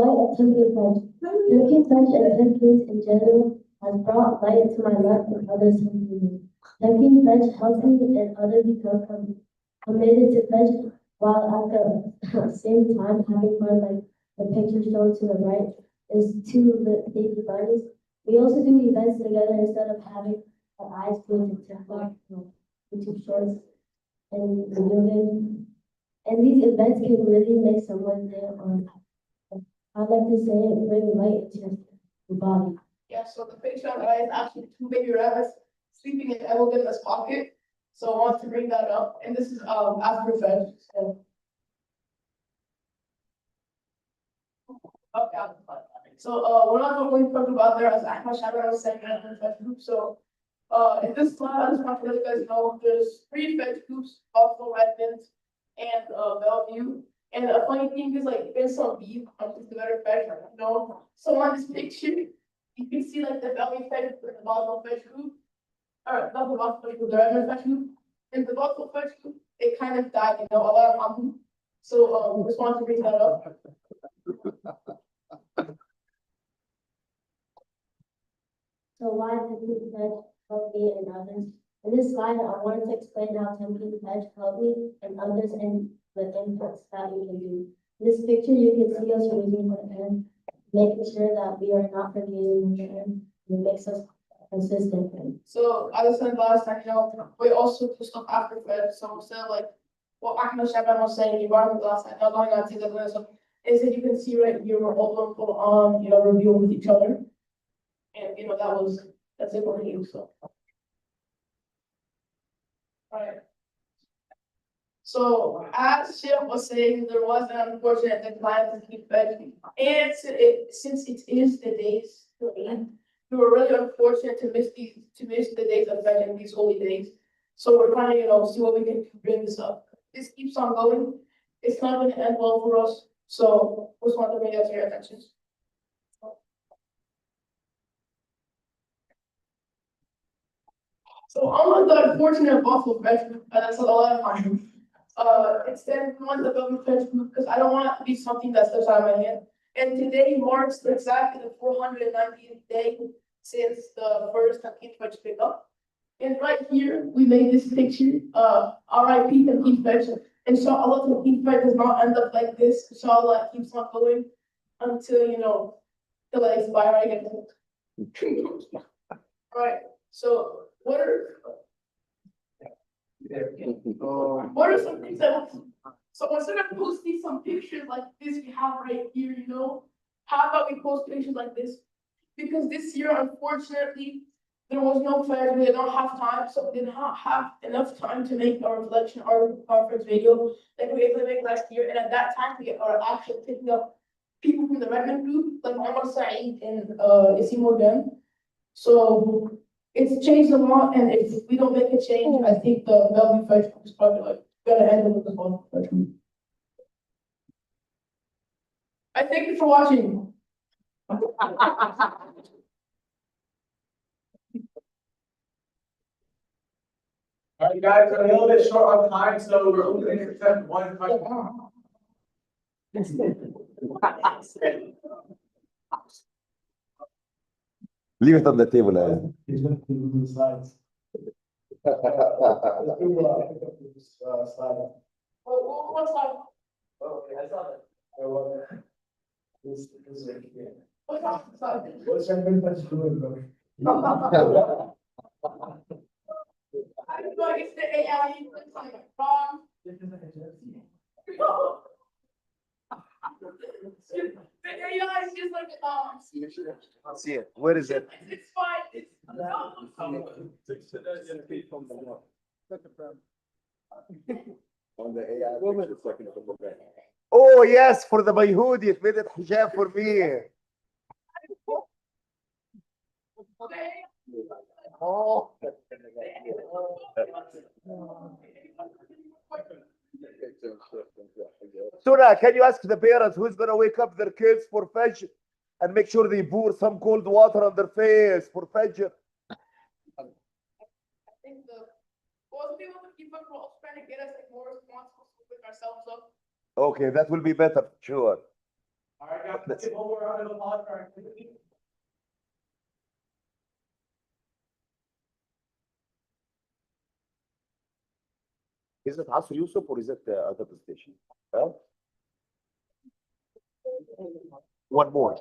of Tamkeen French. Tamkeen French and Tamkeens in general has brought light to my life and others have me. Tamkeen French helps me and others become committed to French while at the same time having fun, like the picture shown to the right is two baby bunnies. We also do events together instead of having our eyes glued to TikTok, YouTube shorts, and video games. And these events can really make someone's day on. I'd like to say it bring light into your body. Yeah, so the picture on the right is actually two baby rabbits sleeping in Evelyn's pocket. So I want to bring that up, and this is after Fed. So. Okay, we're not going to talk about there as Ahmad Shabbat was saying in the Fed group. So in this slide, I just want to let you guys know there's three Fed groups, Buffalo, Redmond, and Bellevue. And the funny thing is, like, there's some beef on the better Fed, you know. So on this picture, you can see like the Bellevue Fed with the Buffalo Fed group, or not the Buffalo Fed group, the Redmond Fed group. And the Buffalo Fed group, it kind of died, you know, a lot of harm. So just wanted to bring that up. So why Tamkeen Pledge helped me and others? In this slide, I wanted to explain how Tamkeen Pledge helped me and others and the inputs that we can do. In this picture, you can see us raising our hand, making sure that we are not forgetting the hand. It makes us consistent. So as I said last time, you know, we also put stuff after Fed. So instead of like what Ahmed Shaban was saying, you brought the last time, not going on to the list, is that you can see right here, we're all going to put on, you know, review with each other. And you know, that's it for you, so. Alright. So as Chef was saying, there was an unfortunate decline in keep Fed. And since it is the days to end, we were really unfortunate to miss the days of Fed and these holy days. So we're trying to, you know, see what we can bring this up. This keeps on going. It's not going to end well for us. So just want to bring that to your attention. So unlike the unfortunate Buffalo Fed group, that's a lot of time. Instead, we want the Buffalo Fed group because I don't want it to be something that slips out of my hand. And today marks exactly the 490th day since the first Tamkeen Fed pick up. And right here, we made this picture, RIP Tamkeen Fed. Inshallah, Tamkeen Fed does not end up like this. Inshallah, it keeps on going until, you know, till I expire again. Right. So what are some things that, so instead of posting some pictures like this we have right here, you know, how about we post pictures like this? Because this year, unfortunately, there was no Fed, we did not have time, so we did not have enough time to make our reflection, our conference video that we were able to make last year. And at that time, we are actually picking up people from the Redmond group, like Omar Saeed and Isim Morgan. So it's changed a lot, and if we don't make a change, I think the Bellevue Fed group is probably like gonna end up with the Buffalo Fed group. I thank you for watching. All right, guys, we're a little bit short on time, so we're only going to accept one question. Leave it on the table, eh? He's gonna do the slides. Slide. What's that? Okay, I saw that. This is right here. What's that? What's Tamkeen Pledge doing, bro? I don't know, it's the AI, it's like wrong. This is like a jersey. The AI is just like, I'll see it. Where is it? it's fine, it's. On the AI picture, second from the back. Oh, yes, for the Mayhoodi. It made it hijab for me. Oh. Suna, can you ask the parents who's gonna wake up their kids for Fajr and make sure they pour some cold water on their face for Fajr? I think most people are also trying to get us like more responsible with ourselves up. Okay, that will be better, sure. All right, guys, let's give one more round of applause for our activity. Is it Asr Yusuf or is it the other station? Huh? One more.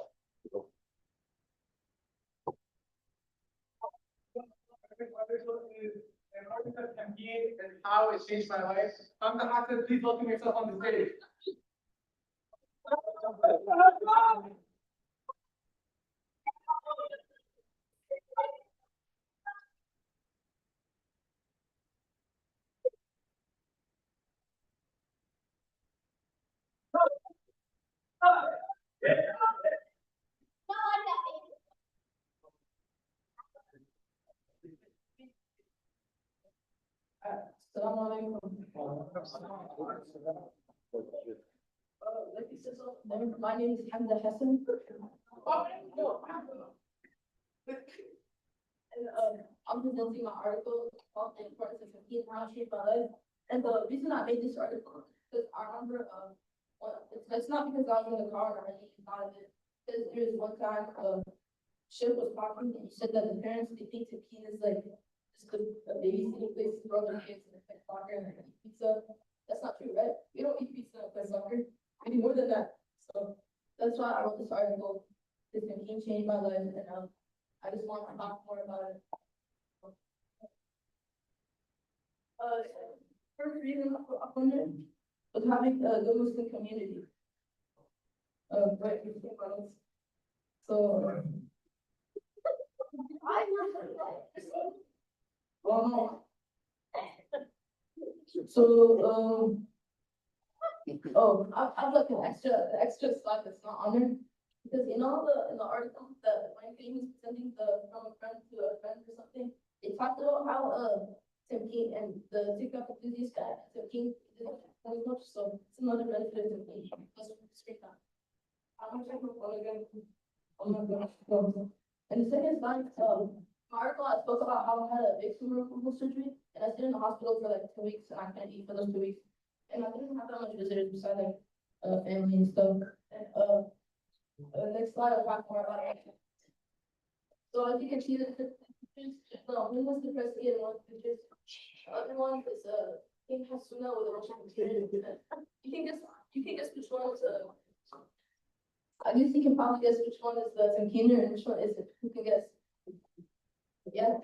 article is an article of Tamkeen and how it changed my life. Hassan, please welcome yourself on the stage. Assalamu alaikum. Like you said, my name is Hamza Hassan. And I'm presenting my article called The Importance of Tamkeen and How It Shaped My Life. And the reason I made this article is because I remember it's not because I was in the car or anything out of it. Because there was one time Ship was talking and he said that the parents they think Tamkeen is like just a babysitting place to throw their kids and play soccer and eat pizza. That's not true, right? We don't eat pizza and play soccer. We do more than that. So that's why I wrote this article. This Tamkeen changed my life, and I just want to talk more about it. First reason upon it was having a good Muslim community. Right, so. So, I've like an extra slide that's not on there. Because in the article that my team was presenting from a friend to a friend or something, it talked about how, Tamkeen and the TikTok enthusiast guy, Tamkeen, didn't as much, so it's another benefit of Tamkeen. That's what I'm speaking on. I'm gonna check my phone again. Oh my gosh. And the second slide, my article, I spoke about how I had a big tumor removal surgery, and I stayed in the hospital for like 2 weeks, and I couldn't eat for those 2 weeks. And I didn't have that much visitors besides like, family and stuff. And, next slide, I'll talk more about it. So as you can see, the one was the president, and one was the other one is, King Hasuna with a bunch of experience. You can guess which one is, I guess you can probably guess which one is the Tamkeener and which one isn't. Who can guess? Yeah.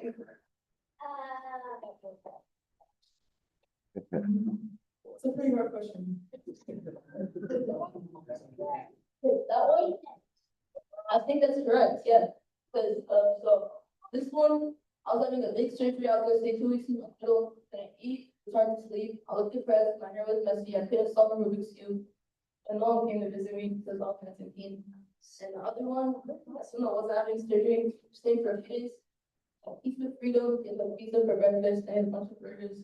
It's a pretty hard question. That one? I think that's correct, yeah. Because, so this one, I was having a big surgery. I was gonna stay 2 weeks in the hospital, couldn't eat, was hard to sleep. I was depressed, my hair was messy, I couldn't solve a Rubik's Cube. And no one came to visit me because all kinds of pain. And the other one, as soon as I wasn't having surgery, stayed for a few days. Eats with freedom, get like pizza for breakfast, and a bunch of burgers.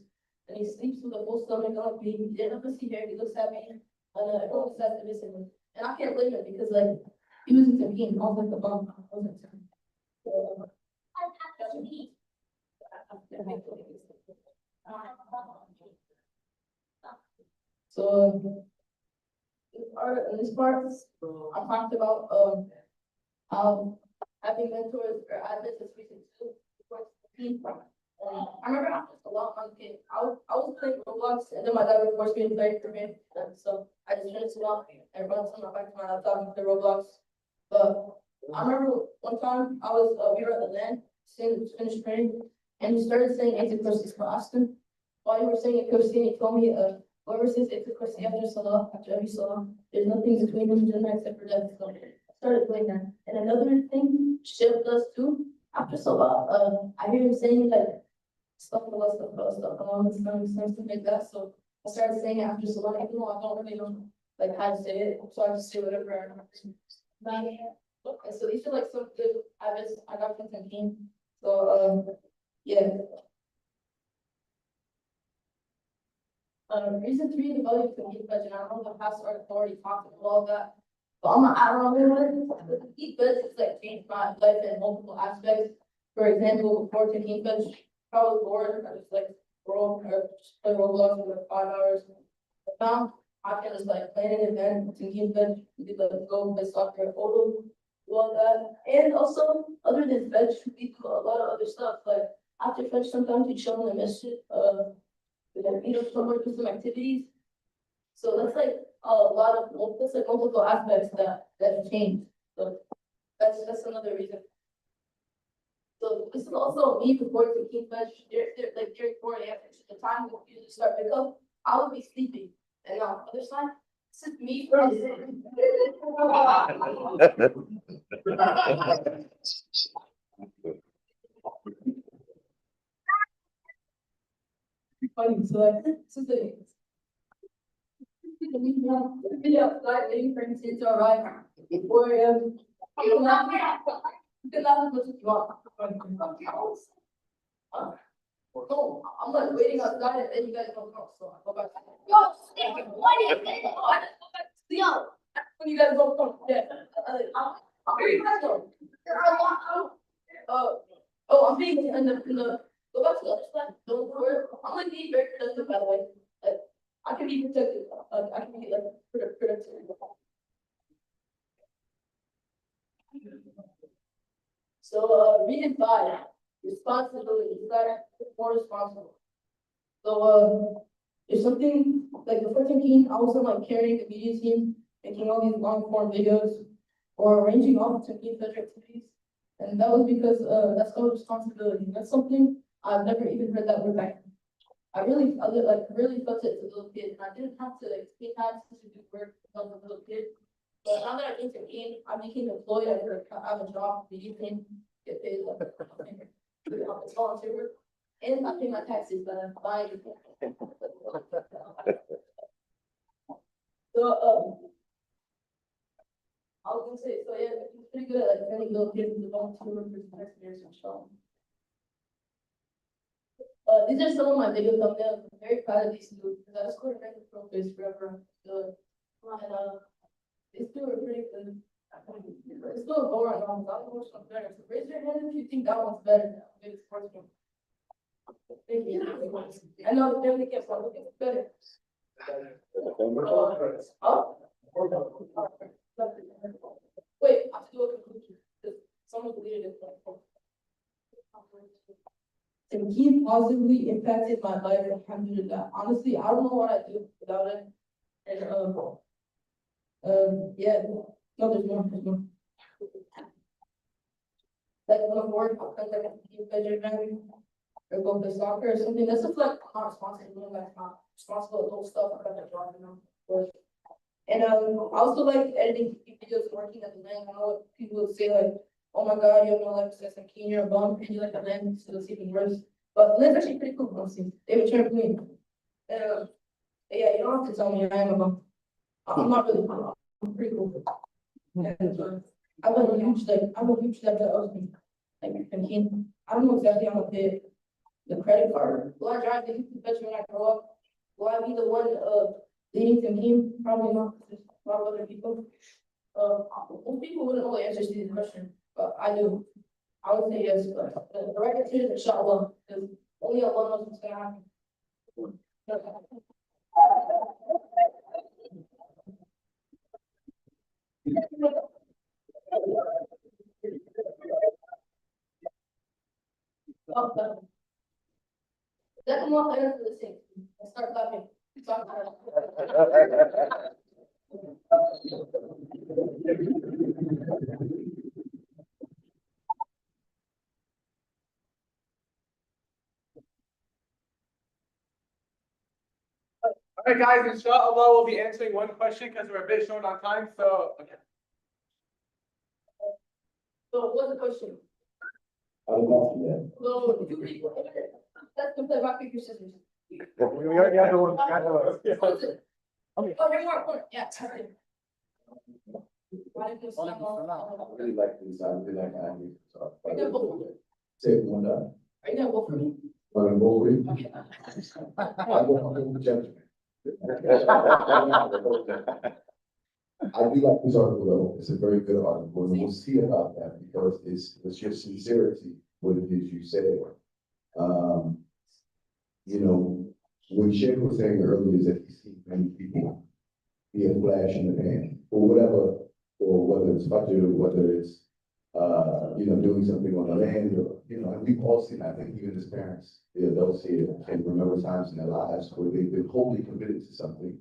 And he sleeps with a full stomach on me. He didn't have a see hair, he looks at me, and everyone was sad to visit him. And I can't blame him because like he was in Tamkeen, I was like the bum. I wasn't Tamkeen. So in this part, I talked about how having mentors or admins is recent too. I remember after a long time kid, I was playing Roblox and then my dad would force me to play for me. And so I just finished it off and run some back to my laptop and play Roblox. But I remember one time we were at the land, finished praying, and he started saying Antichristus for Austin. While you were saying it, Coach he told me, whoever says Antichristus after Salah, after every Salah, there's nothing between them and Jannah except for death. So I started doing that. And another thing, Ship does too, after Salah, I hear him saying like, stuff along this stuff like that. So I started saying it after Salah, even though I don't really know like how to say it, so I just say whatever. And so these are like some good habits I got from Tamkeen. So yeah. Reason 3, the value of Tamkeen budget. I know the past article already talked about all that, but I'm gonna add on with it. Tamkeen budget has like changed my life in multiple aspects. For example, before Tamkeen budget, I was bored. I just like just play Roblox for like 5 hours. But now I can just like plan an event, Tamkeen budget, we could like go play soccer, photo, do all that. And also, other than fetch, we do a lot of other stuff. Like after fetch, sometimes we chill in the masjid. We have somewhere do some activities. So that's like that's like multiple aspects that change. So that's another reason. So this is also me before the King Fetch, they're like during 4 a.m. The time we usually start pickup, I would be sleeping. And on the other side, this is me. Funny, so like, this is the. Really outside waiting for him to arrive. 4 a.m. You can laugh as much as you want. No, I'm like waiting outside and then you guys don't come, so I go back. Yo, what is it? Yo, when you guys don't come, yeah, I'm very though. There are a lot of, I'm being in the, go back to the other side, don't worry, I'm like being very productive, by the way, like, I can be protected, I can be like, productive. So, reading 5, responsibility, you gotta be more responsible. So, if something, like before Tamkeen, I wasn't like carrying the media team, making all these long form videos, or arranging all the Tamkeen Federal activities. And that was because, that's called responsibility. That's something I've never even heard that word back. I really felt it as a little kid, and I didn't have to like take time to do work when I was a little kid. But now that I came to Tamkeen, I became employed, I have a job, the evening, get paid like, it's volunteer work. And I pay my taxes, but I'm buying. So, I was gonna say, so yeah, it's pretty good at like training little kids to volunteer work for some experience and show. These are some of my video thumbnails. I'm very proud of these two because I just scored a rank of pro face forever. So, and these two are pretty good. It's still boring. I don't know which one's better. So raise your hand if you think that one's better. Good sportsman. Thank you. I know the family can't probably think it's better. Wait, I have to do a conclusion because someone deleted it. Tamkeen positively impacted my life, alhamdulillah. Honestly, I don't know what I'd do without it. And yeah, no, there's more. Like when I'm bored, I'll come like a pleasure driving or go play soccer or something. That's just like not responsible, like not responsible adult stuff. I got that job, you know. And I also like editing videos and working at the land. I know what people would say like, oh my god, you have no life success and keen, you're a bum, and you like the land, so it's even worse. But land's actually pretty cool, honestly. They would turn clean. And yeah, you don't have to tell me I am a bum. I'm not really bum. I'm pretty cool. And I'm a huge like that was me. Like Tamkeen. I don't know exactly how to pay the credit card. Will I drive the fetch when I grow up? Will I be the one leading Tamkeen? Probably not. There's a lot of other people. Most people wouldn't know the answers to these questions, but I do. I would say yes, but the right answer is inshallah, because only Allah knows what's gonna happen. Let them all answer the same. I'll start clapping. All right, guys, inshallah, we'll be answering one question because we're a bit short on time, so, okay. So what's the question? I don't know. So, let's play rock, paper, scissors. We already have the one. What is it? Oh, you're more important. Yeah, sorry. I really like these, I really like Andy. Are you gonna vote for me? Say it one time. Are you gonna vote for me? I'm gonna vote for you. Okay. I will the judgment. I do like this article though. It's a very good article, and we'll see about that because it's your sincerity, what it is you say. You know, what Sheikh was saying earlier is that he sees many people be a flash in the pan, or whatever, or whether it's budget or whether it's you know, doing something on the land, or, you know, and we've all seen, I think, even as parents, the adults here can remember times in their lives where they've been wholly committed to something.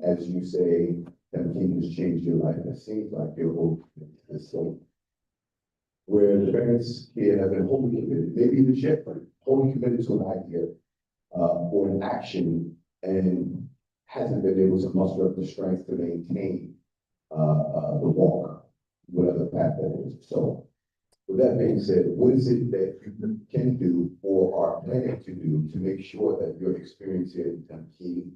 As you say, Tamkeen has changed your life. It seems like you're wholly committed to this. So where the parents here have been wholly committed, maybe even Sheikh, but wholly committed to an idea, or an action, and hasn't been able to muster up the strength to maintain, the walk, whatever path that is. So, with that being said, what is it that you can do or are planning to do to make sure that your experience here in Tamkeen,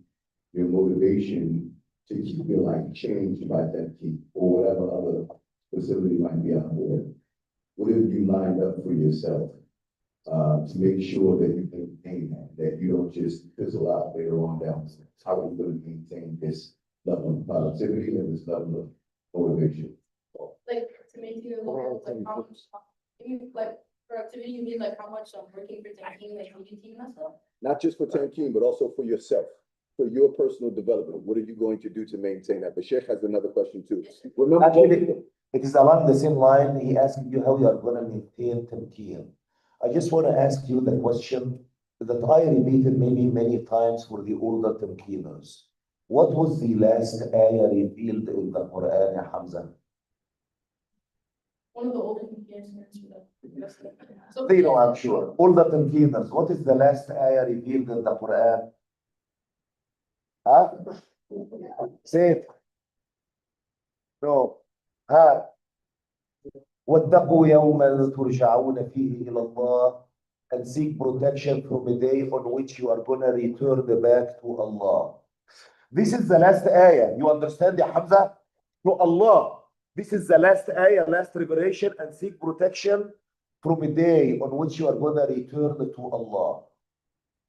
your motivation to keep your life changed by Tamkeen or whatever other facility might be out there? What have you lined up for yourself to make sure that you maintain that you don't just fizzle out later on down? How are you going to maintain this level of positivity and this level of motivation? Like, to maintain a little, like, how much, you mean, like, productivity, you mean like how much I'm working for Tamkeen, like, leading team myself? Not just for Tamkeen, but also for yourself, for your personal development. What are you going to do to maintain that? But Sheikh has another question too. Remember, Actually, it is along the same line. He asked you how you are going to maintain Tamkeen. I just want to ask you the question that I repeated maybe many times for the older Tamkeeners. What was the last ayah revealed in the Quran, ya Hamza? One of the older Tamkeeners can answer that. So, They know, I'm sure. Older Tamkeeners, what is the last ayah revealed in the Quran? Huh? Say it. No. Huh? واتقوا يوما ترجعون فيه إلى الله, and seek protection from a day on which you are going to return back to Allah. This is the last ayah. You understand, ya Hamza? To Allah. This is the last ayah, last revelation, and seek protection from a day on which you are going to return to Allah.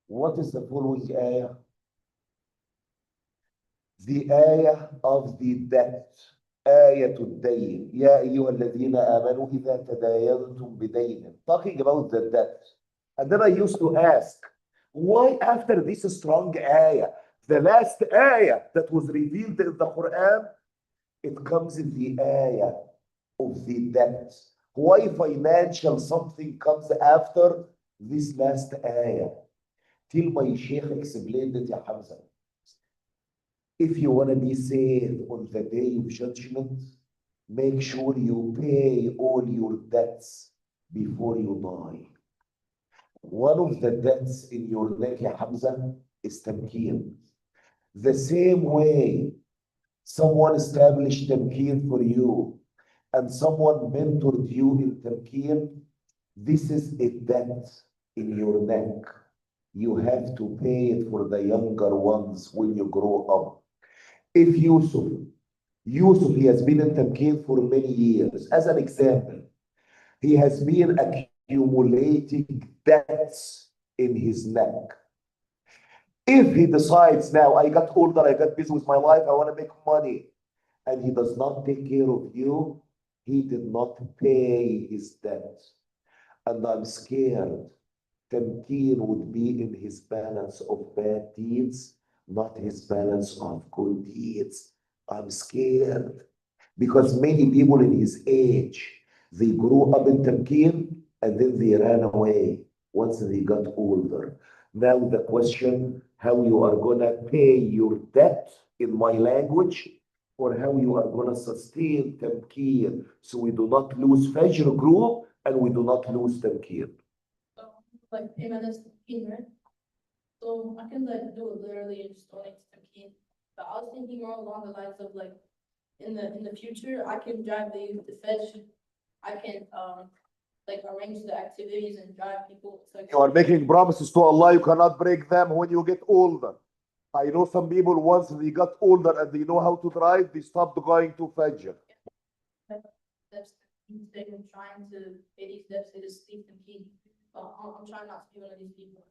What is the following ayah? The ayah of the debt. آية الدين يا أيها الذين آمنوا إذا تداينتم بدين. Talking about the debt. And then I used to ask, why after this strong ayah, the last ayah that was revealed in the Quran, it comes in the ayah of the debt? Why financial something comes after this last ayah? Till my Sheikh explained it, ya Hamza. If you want to be saved on the day of judgment, make sure you pay all your debts before you die. One of the debts in your neck, ya Hamza, is Tamkeen. The same way someone established Tamkeen for you and someone mentored you in Tamkeen, this is a debt in your neck. You have to pay it for the younger ones when you grow up. If Yusuf, he has been in Tamkeen for many years. As an example, he has been accumulating debts in his neck. If he decides now, I got older, I got busy with my life, I want to make money, and he does not take care of you, he did not pay his debt. And I'm scared Tamkeen would be in his balance of bad deeds, not his balance of good deeds. I'm scared because many people in his age, they grew up in Tamkeen and then they ran away once they got older. Now the question, how you are going to pay your debt in my language, or how you are going to sustain Tamkeen so we do not lose Fajr group and we do not lose Tamkeen. like, payment is Tamkeen, right? So I can like do it literally and just donate to Tamkeen. But I was thinking more along the lines of like, in the future, I can drive the youth to fetch. I can like arrange the activities and drive people to like. You are making promises to Allah, you cannot break them when you get older. I know some people, once they got older and they know how to drive, they stopped going to Fajr. Steps, they've been trying to pay these steps, they just leave Tamkeen. I'm trying not to be one of these people.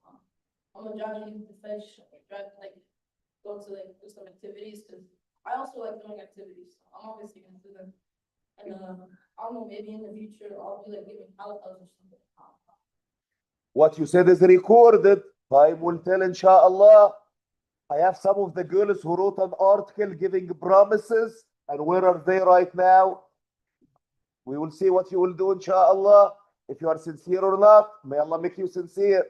I'm gonna drive you to fetch, drive like, go to like do some activities, because I also like doing activities. So I'm obviously gonna do them. And I don't know, maybe in the future I'll be like giving halaqas or something. What you said is recorded. Time will tell, inshallah. I have some of the girls who wrote an article giving promises. And where are they right now? We will see what you will do, inshallah. If you are sincere or not, may Allah make you sincere.